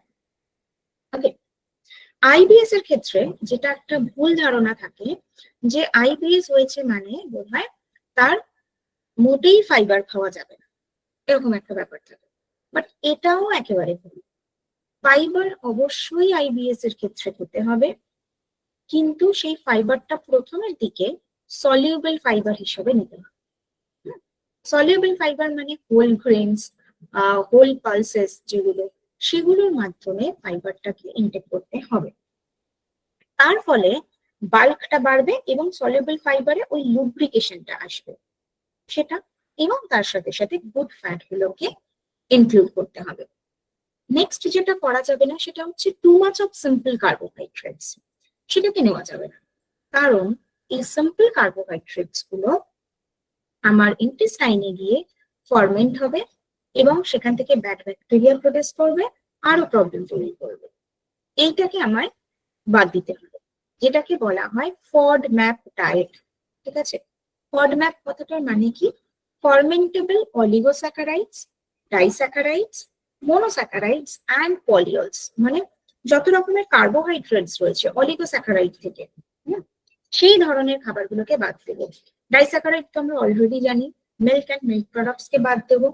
ওকে, আইবিএস এর ক্ষেত্রে যেটা একটা ভুল ধারণা থাকে যে আইবিএস হয়েছে মানে বোধহয় তার মোটেই ফাইবার খাওয়া যাবে না, এরকম একটা ব্যাপার থাকে। বাট এটাও একেবারে ভুল। ফাইবার অবশ্যই আইবিএস এর ক্ষেত্রে খেতে হবে, কিন্তু সেই ফাইবারটা প্রথমের দিকে সলিউবল ফাইবার হিসেবে নিতে হবে। সলিউবল ফাইবার মানে হোল গ্রেনস, হোল পালসেস যেগুলো, সেগুলোর মাধ্যমে ফাইবারটাকে ইনটেক করতে হবে। তার ফলে বাল্কটা বাড়বে এবং সলিউবল ফাইবারে ওই লুব্রিকেশনটা আসবে সেটা, এবং তার সাথে সাথে গুড ফ্যাট গুলোকে ইনক্লুড করতে হবে। নেক্সট যেটা করা যাবে না সেটা হচ্ছে too much of simple carbohydrates, সেটাকে নেওয়া যাবে না। কারণ এই সিম্পল কার্বোহাইড্রেটস গুলো আমার ইন্টেস্টাইনে গিয়ে ফরমেন্ট হবে এবং সেখান থেকে ব্যাড ব্যাকটেরিয়া প্রডিউস করবে, আরো প্রবলেম তৈরি করবে। এইটাকে আমায় বাদ দিতে হবে, যেটাকে বলা হয় ফডম্যাপ ডায়েট। ঠিক আছে, ফডম্যাপ কথাটার মানে কি? ফরমেন্টেবল অলিগোস্যাকারাইডস, ডাইস্যাকারাইডস, মোনোস্যাকারাইডস অ্যান্ড পলিওলস, মানে যত রকমের কার্বোহাইড্রেটস রয়েছে অলিগোস্যাকারাইড থেকে, সেই ধরনের খাবারগুলোকে বাদ দেবো। ডাইস্যাকারাইড তো আমরা অলরেডি জানি, মিল্ক অ্যান্ড মিল্ক প্রোডাক্টস কে বাদ দেবো,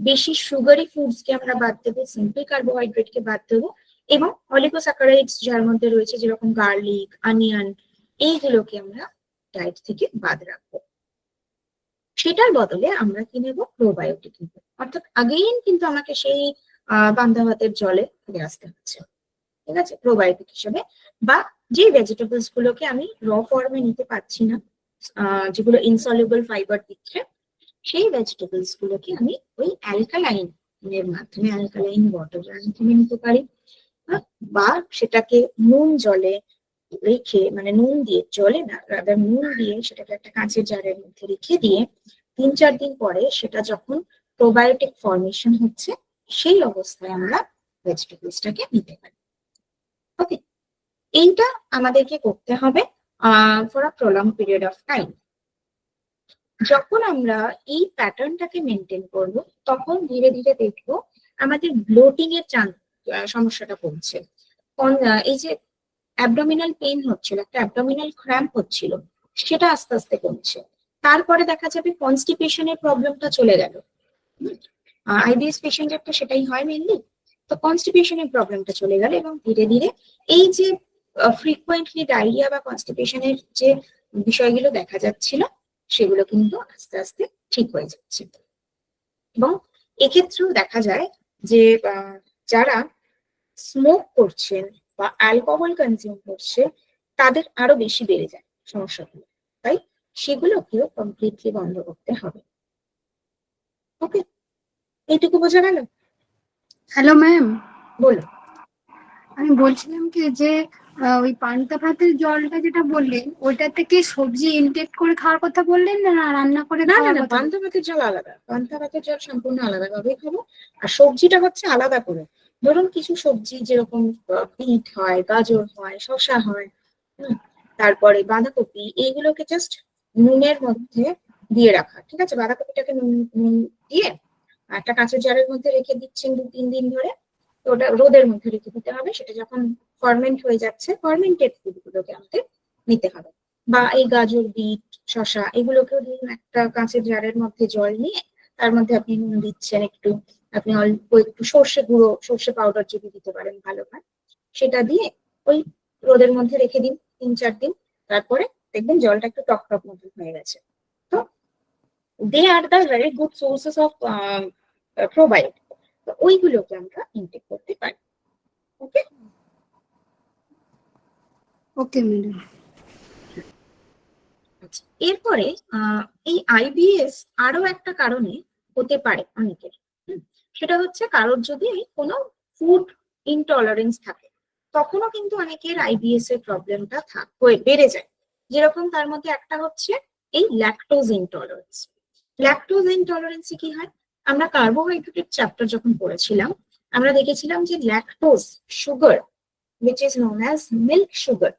বেশি সুগারি ফুডস কে আমরা বাদ দেবো, সিম্পল কার্বোহাইড্রেট কে বাদ দেবো, এবং অলিগোস্যাকারাইডস যার মধ্যে রয়েছে যেরকম গার্লিক, অনিয়ন, এইগুলোকে আমরা ডায়েট থেকে বাদ রাখবো। সেটার বদলে আমরা কি নেবো? প্রোবায়োটিক নেবো। অর্থাৎ আগেইন কিন্তু আমাকে সেই পান্তা ভাতের জলে ফিরে আসতে হচ্ছে, ঠিক আছে, প্রোবায়োটিক হিসেবে। বা যে ভেজিটেবলস গুলোকে আমি র ফর্মে নিতে পারছি না, যেগুলো ইনসলিউবল ফাইবার দিচ্ছে, সেই ভেজিটেবলস গুলোকে আমি ওই অ্যালকালাইন এর মাধ্যমে, অ্যালকালাইন ওয়াটারের মাধ্যমে নিতে পারি, বা সেটাকে নুন জলে রেখে, মানে নুন দিয়ে, জলে না, রাদার নুন দিয়ে সেটাকে একটা কাঁচের জারের মধ্যে রেখে দিয়ে 3-4 দিন পরে সেটা যখন প্রোবায়োটিক ফর্মেশন হচ্ছে, সেই অবস্থায় আমরা ভেজিটেবলসটাকে নিতে পারি। ওকে, এইটা আমাদেরকে করতে হবে for a prolong period of time. যখন আমরা এই প্যাটার্নটাকে মেনটেন করব, তখন ধীরে ধীরে দেখবো আমাদের ব্লোটিং এর সমস্যাটা কমছে। এই যে অ্যাবডোমিনাল পেইন হচ্ছিল, একটা অ্যাবডোমিনাল ক্র্যাম্প হচ্ছিল, সেটা আস্তে আস্তে কমছে। তারপরে দেখা যাবে কনস্টিপেশনের প্রবলেমটা চলে গেল। আইবিএস পেশেন্টের তো সেটাই হয় মেনলি, তো কনস্টিপেশনের প্রবলেমটা চলে গেল, এবং ধীরে ধীরে এই যে ফ্রিকুয়েন্টলি ডায়রিয়া বা কনস্টিপেশনের যে বিষয়গুলো দেখা যাচ্ছিল, সেগুলো কিন্তু আস্তে আস্তে ঠিক হয়ে যাচ্ছে। এবং এক্ষেত্রেও দেখা যায় যে যারা স্মোক করছেন বা অ্যালকোহল কনজিউম করছে, তাদের আরো বেশি বেড়ে যায় সমস্যাগুলো। তাই সেগুলোকেও কমপ্লিটলি বন্ধ করতে হবে। ওকে, এইটুকু বোঝা গেল? হ্যালো ম্যাম, বলো। আমি বলছিলাম কি যে ওই পান্তা ভাতের জলটা যেটা বললেন, ওইটাতে কি সবজি ইনটেক করে খাওয়ার কথা বললেন, না রান্না করে না না খাওয়ার না, কথা? পান্তা ভাতের জল আলাদা, পান্তা ভাতের জল সম্পূর্ণ আলাদা ভাবে খাবো। আর সবজিটা হচ্ছে আলাদা করে। ধরুন কিছু সবজি যেরকম বিট হয়, গাজর হয়, শসা হয়, তারপরে বাঁধাকপি, এইগুলোকে জাস্ট নুনের মধ্যে দিয়ে রাখা, ঠিক আছে? বাঁধাকপিটাকে নুন দিয়ে একটা কাঁচের জারের মধ্যে রেখে দিচ্ছেন 2-3 দিন ধরে, তো ওটা রোদের মধ্যে রেখে দিতে হবে। সেটা যখন ফার্মেন্ট হয়ে যাচ্ছে, ফার্মেন্টেড ফুড গুলোকে আমাদের নিতে হবে। বা এই গাজর, বিট, শসা, এগুলোকেও ধরুন একটা কাঁচের জারের মধ্যে জল নিয়ে তার মধ্যে আপনি নুন দিচ্ছেন একটু, আপনি অল্প একটু সর্ষে গুঁড়ো, সর্ষে পাউডার যদি দিতে পারেন ভালো হয়, সেটা দিয়ে ওই রোদের মধ্যে রেখে দিন 3-4 দিন। তারপরে দেখবেন জলটা একটু টক টক মতো হয়ে গেছে। তো they are the very good sources of probiotic. তো ওইগুলোকে আমরা ইনটেক করতে পারি। Okay, okay madam. আচ্ছা, এরপরে এই আইবিএস আরো একটা কারণে হতে পারে অনেকের। সেটা হচ্ছে কারোর যদি কোনো ফুড ইনটলারেন্স থাকে, তখনও কিন্তু অনেকের আইবিএস এর প্রবলেমটা বেড়ে যায়। যেরকম তার মধ্যে একটা হচ্ছে এই ল্যাকটোজ ইনটলারেন্স। ল্যাকটোজ ইনটলারেন্সে কি হয়, আমরা কার্বোহাইড্রেটের চ্যাপ্টার যখন পড়েছিলাম, আমরা দেখেছিলাম যে lactose sugar, which is known as milk sugar,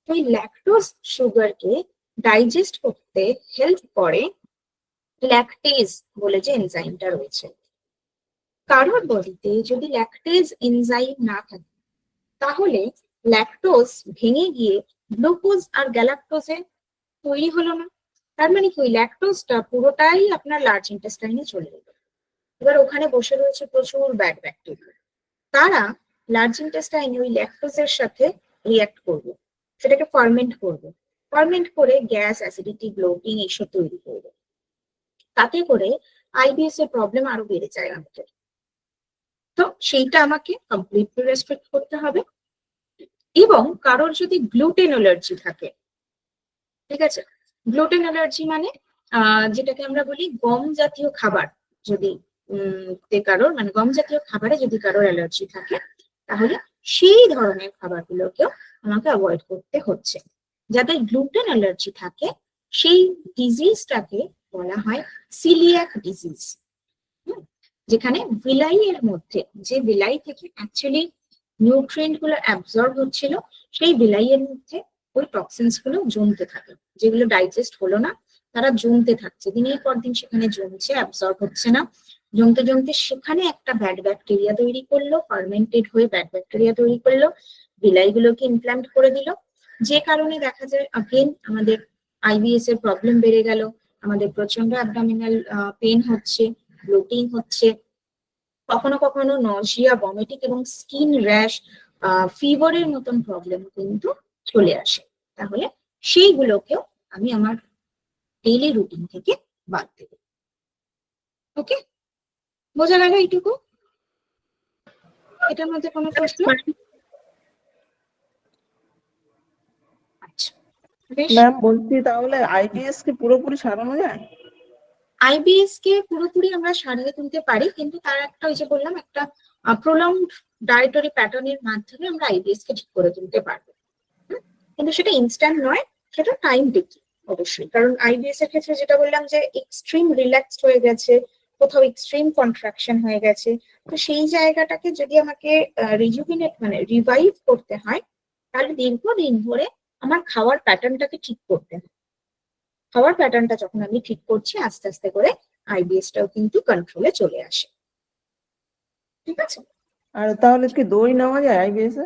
এই ল্যাকটোজ সুগারকে ডাইজেস্ট করতে হেল্প করে ল্যাকটেজ বলে যে এনজাইমটা রয়েছে। কারোর বডিতে যদি ল্যাকটেজ এনজাইম না থাকে, তাহলে ল্যাকটোজ ভেঙে গিয়ে গ্লুকোজ আর গ্যালাক্টোজে তৈরি হলো না। তার মানে কি, ওই ল্যাকটোজটা পুরোটাই আপনার লার্জ ইন্টেস্টাইনে চলে গেল। এবার ওখানে বসে রয়েছে প্রচুর ব্যাড ব্যাকটেরিয়া, তারা লার্জ ইন্টেস্টাইনে ওই ল্যাকটোজের সাথে রিঅ্যাক্ট করবে, সেটাকে ফার্মেন্ট করবে, ফার্মেন্ট করে গ্যাস, অ্যাসিডিটি, ব্লোটিং এইসব তৈরি করবে। তাতে করে আইবিএস এর প্রবলেম আরো বেড়ে যায় আমাদের। তো সেইটা আমাকে কমপ্লিটলি রেস্ট্রিক্ট করতে হবে। এবং কারোর যদি গ্লুটেন অ্যালার্জি থাকে, ঠিক আছে, গ্লুটেন অ্যালার্জি মানে যেটাকে আমরা বলি গম জাতীয় খাবার, যদি কারোর মানে গম জাতীয় খাবারে যদি কারোর অ্যালার্জি থাকে, তাহলে সেই ধরনের খাবারগুলোকেও আমাকে অ্যাভয়েড করতে হচ্ছে। যাদের গ্লুটেন অ্যালার্জি থাকে, সেই ডিজিজটাকে বলা হয় সিলিয়াক ডিজিজ, যেখানে ভিলাইয়ের মধ্যে, যে ভিলাই থেকে অ্যাকচুয়ালি নিউট্রিয়েন্ট গুলো অ্যাবজর্ব হচ্ছিল, সেই ভিলাইয়ের মধ্যে ওই টক্সিনস গুলো জমতে থাকে, যেগুলো ডাইজেস্ট হলো না, তারা জমতে থাকছে, দিনের পর দিন সেখানে জমছে, অ্যাবজর্ব হচ্ছে না। জমতে জমতে সেখানে একটা ব্যাড ব্যাকটেরিয়া তৈরি করলো, ফার্মেন্টেড হয়ে ব্যাড ব্যাকটেরিয়া তৈরি করলো, ভিলাইগুলোকে ইমপ্ল্যান্ট করে দিল, যে কারণে দেখা যায় আগেন আমাদের আইবিএস এর প্রবলেম বেড়ে গেল, আমাদের প্রচন্ড অ্যাবডোমিনাল পেন হচ্ছে, ব্লোটিং হচ্ছে, কখনো কখনো নজিয়া, ভমিটিং এবং স্কিন র্যাশ, ফিভারের মতন প্রবলেম কিন্তু চলে আসে। তাহলে সেইগুলোকেও আমি আমার ডেইলি রুটিন থেকে বাদ দেব। ওকে, বোঝা গেল এইটুকু? এটার মধ্যে কোনো প্রশ্ন? আচ্ছা, বেশ। ম্যাম বলছি তাহলে আইবিএস কি পুরোপুরি সারানো যায়? আইবিএস কে পুরোপুরি আমরা সারিয়ে তুলতে পারি, কিন্তু তার একটা ওই যে বললাম একটা প্রলংড ডায়েটরি প্যাটার্নের মাধ্যমে আমরা আইবিএস কে ঠিক করে তুলতে পারবো। কিন্তু সেটা ইনস্ট্যান্ট নয়, সেটা টাইম টেকিং অবশ্যই। কারণ আইবিএস এর ক্ষেত্রে যেটা বললাম যে এক্সট্রিম রিল্যাক্সড হয়ে গেছে, কোথাও এক্সট্রিম কন্ট্রাকশন হয়ে গেছে, তো সেই জায়গাটাকে যদি আমাকে রিজুভিনেট মানে রিভাইভ করতে হয়, তাহলে দীর্ঘদিন ধরে আমার খাওয়ার প্যাটার্নটাকে ঠিক করতে হয়। খাওয়ার প্যাটার্নটা যখন আমি ঠিক করছি, আস্তে আস্তে করে আইবিএসটাও কিন্তু কন্ট্রোলে চলে আসে। ঠিক আছে? আর তাহলে কি দই নেওয়া যায় আইবিএস এ?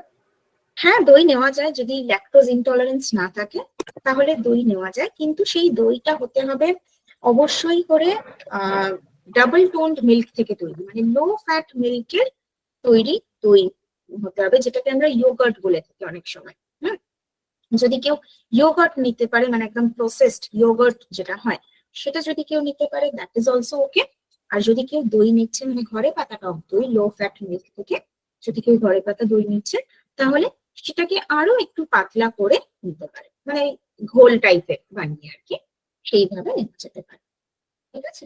হ্যাঁ, দই নেওয়া যায় যদি ল্যাকটোজ ইনটলারেন্স না থাকে, তাহলে দই নেওয়া যায়, কিন্তু সেই দইটা হতে হবে অবশ্যই করে ডাবল টোন্ড মিল্ক থেকে তৈরি, মানে লো ফ্যাট মিল্কের তৈরি দই হতে হবে, যেটাকে আমরা ইয়োগার্ট বলে থাকি অনেক সময়। হুম, যদি কেউ ইয়োগার্ট নিতে পারে, মানে একদম প্রসেসড ইয়োগার্ট যেটা হয়, সেটা যদি কেউ নিতে পারে, দ্যাট ইজ অলসো ওকে। আর যদি কেউ দই নিচ্ছে, মানে ঘরে পাতা টক দই লো ফ্যাট মিল্ক থেকে যদি কেউ ঘরে পাতা দই নিচ্ছে, তাহলে সেটাকে আরো একটু পাতলা করে নিতে পারে, মানে ঘোল টাইপের বানিয়ে আর কি, সেইভাবে নেওয়া যেতে পারে। ঠিক আছে?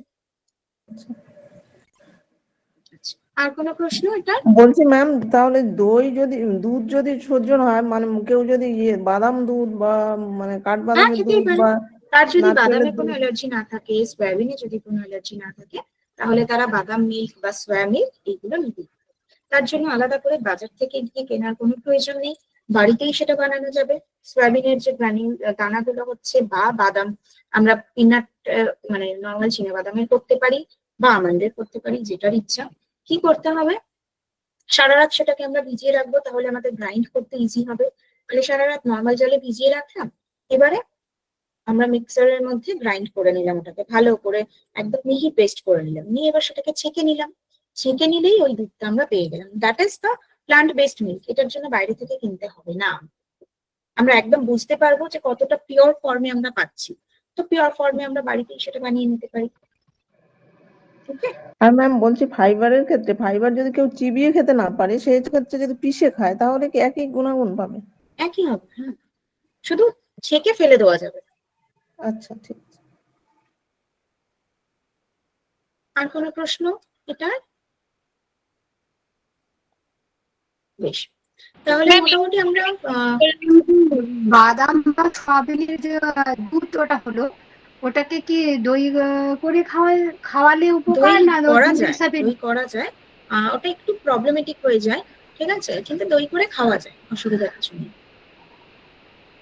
আচ্ছা, আর কোনো প্রশ্ন এটা? বলছি ম্যাম তাহলে দই যদি দুধ যদি সহ্য না হয়, মানে কেউ যদি বাদাম দুধ বা মানে হ্যাঁ, কাঠবাদামের খেতেই দুধ পারে। বা তার যদি নারকেলের বাদামে কোনো দুধ, অ্যালার্জি না থাকে, সয়াবিনে যদি কোনো অ্যালার্জি না থাকে, তাহলে তারা বাদাম মিল্ক বা সোয়া মিল্ক এইগুলো নিতে পারে। তার জন্য আলাদা করে বাজার থেকে গিয়ে কেনার কোনো প্রয়োজন নেই, বাড়িতেই সেটা বানানো যাবে। সয়াবিনের যে দানাগুলো হচ্ছে, বা বাদাম আমরা পিনাট মানে নর্মাল চীনা বাদামের করতে পারি বা আমন্ডের করতে পারি, যেটার ইচ্ছা। কি করতে হবে, সারা রাত সেটাকে আমরা ভিজিয়ে রাখবো, তাহলে আমাদের গ্রাইন্ড করতে ইজি হবে। তাহলে সারা রাত নর্মাল জলে ভিজিয়ে রাখলাম, এবারে আমরা মিক্সারের মধ্যে গ্রাইন্ড করে নিলাম, ওটাকে ভালো করে একদম মিহি পেস্ট করে নিলাম, নিয়ে এবার সেটাকে ছেঁকে নিলাম। ছেঁকে নিলেই ওই দুধটা আমরা পেয়ে গেলাম। That is the plant based milk. এটার জন্য বাইরে থেকে কিনতে হবে না। আমরা একদম বুঝতে পারবো যে কতটা পিওর ফর্মে আমরা পাচ্ছি, তো পিওর ফর্মে আমরা বাড়িতেই সেটা বানিয়ে নিতে পারি। ওকে? আর ম্যাম বলছি ফাইবারের ক্ষেত্রে, ফাইবার যদি কেউ চিবিয়ে খেতে না পারে, সেই ক্ষেত্রে যদি পিষে খায়, তাহলে কি একই গুণাগুণ পাবে? একই হবে, হ্যাঁ, শুধু ছেঁকে ফেলে দেওয়া যাবে। আচ্ছা, ঠিক আছে। আর কোনো প্রশ্ন এটা? বেশ, তাহলে Ma'am, মোটামুটি আমরা বাদাম বা সয়াবিনের যে দুধ ওটা হলো, ওটাকে কি দই করে খাওয়ালে উপকার দই না করা দুধ যায়, হিসাবে? দই করা যায়। ওটা একটু প্রবলেমেটিক হয়ে যায়, ঠিক আছে, কিন্তু দই করে খাওয়া যায়, অসুবিধা কিছু নেই।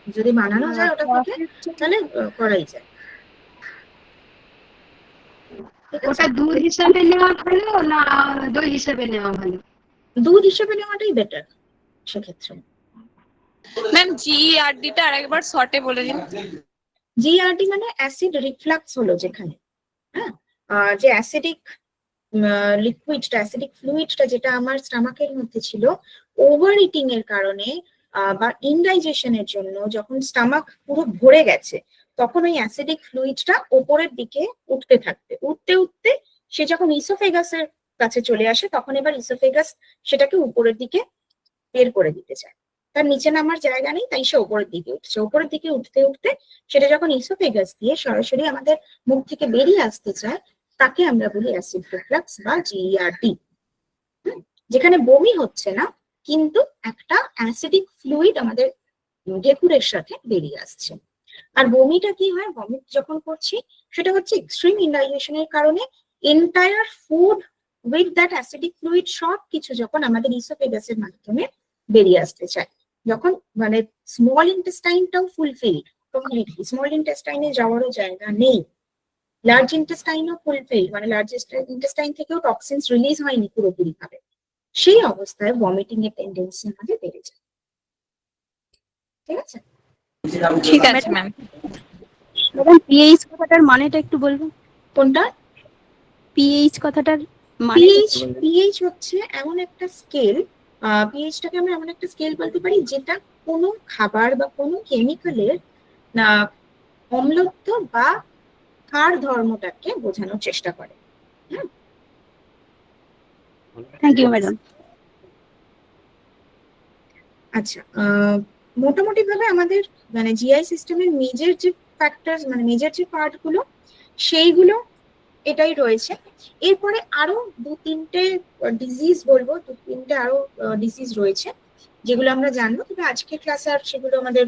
যদি বানানো যায় ওটা থেকে, তাহলে করাই যায়। ঠিক আছে? ওটা দুধ হিসাবে নেওয়া ভালো না দই হিসাবে নেওয়া ভালো? দুধ হিসেবে নেওয়াটাই বেটার সেক্ষেত্রে। ম্যাম GERD টা আরেকবার শর্টে বলে দিন। জিআরডি মানে অ্যাসিড রিফ্লাক্স হলো যেখানে, হ্যাঁ, যে অ্যাসিডিক লিকুইডটা, অ্যাসিডিক ফ্লুইডটা যেটা আমার স্টমাকের মধ্যে ছিল, ওভার ইটিং এর কারণে বা ইনডাইজেশনের জন্য যখন স্টমাক পুরো ভরে গেছে, তখন ওই অ্যাসিডিক ফ্লুইডটা ওপরের দিকে উঠতে থাকবে, উঠতে উঠতে সে যখন ইসোফেগাসের কাছে চলে আসে, তখন এবার ইসোফেগাস সেটাকে উপরের দিকে বের করে দিতে চায়। তার নিচে নামার জায়গা নেই, তাই সে ওপরের দিকে উঠছে। ওপরের দিকে উঠতে উঠতে সেটা যখন ইসোফেগাস দিয়ে সরাসরি আমাদের মুখ থেকে বেরিয়ে আসতে চায়, তাকে আমরা বলি অ্যাসিড রিফ্লাক্স বা জিইআরডি। যেখানে বমি হচ্ছে না, কিন্তু একটা অ্যাসিডিক ফ্লুইড আমাদের ঢেকুরের সাথে বেরিয়ে আসছে। আর বমিটা কি হয়, বমি যখন করছি, সেটা হচ্ছে এক্সট্রিম ইনডাইজেশনের কারণে entire food with that acidic fluid সব কিছু যখন আমাদের ইসোফেগাসের মাধ্যমে বেরিয়ে আসতে চায়, যখন মানে স্মল ইন্টেস্টাইনটাও ফুলফিলড কমপ্লিটলি, স্মল ইন্টেস্টাইনে যাওয়ারও জায়গা নেই, লার্জ ইন্টেস্টাইনও ফুলফিলড, মানে লার্জ ইন্টেস্টাইন থেকেও টক্সিনস রিলিজ হয়নি পুরোপুরি ভাবে, সেই অবস্থায় ভমিটিং এর টেন্ডেন্সি আমাদের বেড়ে যায়। ঠিক আছে? ঠিক আছে ম্যাম। ম্যাডাম পিএইচ কথাটার মানেটা একটু বলবেন? কোনটা? পিএইচ কথাটার মানে পিএইচ হচ্ছে এমন একটা স্কেল, পিএইচটাকে আমরা এমন একটা স্কেল বলতে পারি যেটা কোনো খাবার বা কোনো কেমিক্যালের অম্লত্ব বা ক্ষার ধর্মটাকে বোঝানোর চেষ্টা করে। Thank you madam. আচ্ছা, মোটামুটি ভাবে আমাদের মানে জিআই সিস্টেমের মেজর যে ফ্যাক্টর মানে মেজর যে পার্ট গুলো সেইগুলো এটাই রয়েছে। এরপরে আরো দু তিনটে ডিজিজ বলবো, দু তিনটে আরো ডিজিজ রয়েছে যেগুলো আমরা জানবো, তবে আজকের ক্লাসে আর সেগুলো আমাদের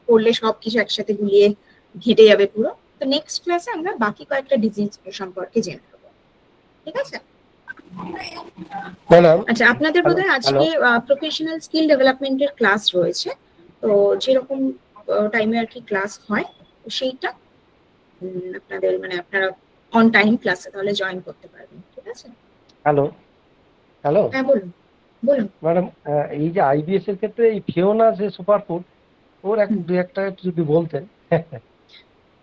পড়লে সবকিছু একসাথে গুলিয়ে ঘেটে যাবে পুরো। তো নেক্সট ক্লাসে আমরা বাকি কয়েকটা ডিজিজ সম্পর্কে জেনে নেবো, ঠিক আছে? ম্যাডাম আচ্ছা, আপনাদের বোধহয় আজকে প্রফেশনাল স্কিল ডেভেলপমেন্টের ক্লাস রয়েছে, তো যেরকম টাইমে আর কি ক্লাস হয় তো সেইটা আপনাদের মানে আপনারা অন টাইম ক্লাসে তাহলে জয়েন করতে পারবেন, ঠিক আছে? হ্যালো হ্যালো হ্যাঁ বলুন বলুন। ম্যাডাম, এই যে আইবিএস এর ক্ষেত্রে এই ফিওনা যে সুপারফুড ওর দু একটা যদি বলতেন।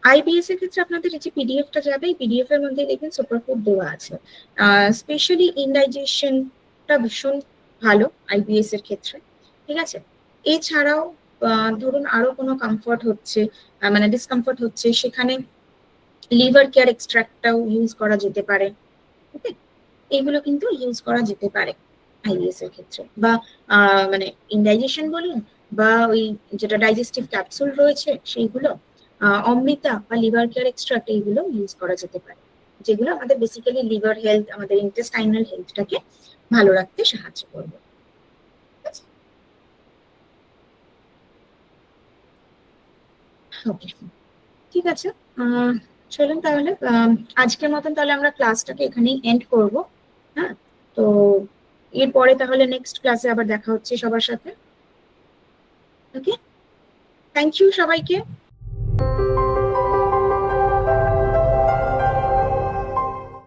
আইবিএস এর ক্ষেত্রে আপনাদের এই যে পিডিএফটা যাবে, এই পিডিএফ এর মধ্যে দেখবেন সুপারফুড দেওয়া আছে। স্পেশালি ইনডাইজেশনটা ভীষণ ভালো আইবিএস এর ক্ষেত্রে, ঠিক আছে? এছাড়াও ধরুন আরো কোনো কমফর্ট হচ্ছে মানে ডিসকমফর্ট হচ্ছে, সেখানে লিভার কেয়ার এক্সট্রাক্টটাও ইউজ করা যেতে পারে, ওকে? এগুলো কিন্তু ইউজ করা যেতে পারে আইবিএস এর ক্ষেত্রে, বা মানে ইনডাইজেশন বলুন বা ওই যেটা ডাইজেস্টিভ ক্যাপসুল রয়েছে সেইগুলো, অমৃতা বা লিভার কেয়ার এক্সট্রাক্ট এইগুলো ইউজ করা যেতে পারে, যেগুলো আমাদের বেসিক্যালি লিভার হেলথ, আমাদের ইন্টেস্টাইনাল হেলথটাকে ভালো রাখতে সাহায্য করবে। ওকে, ঠিক আছে। চলুন তাহলে আজকের মতন তাহলে আমরা ক্লাসটাকে এখানেই এন্ড করব। হ্যাঁ, তো এরপরে তাহলে নেক্সট ক্লাসে আবার দেখা হচ্ছে সবার সাথে। ওকে, থ্যাংক ইউ সবাইকে।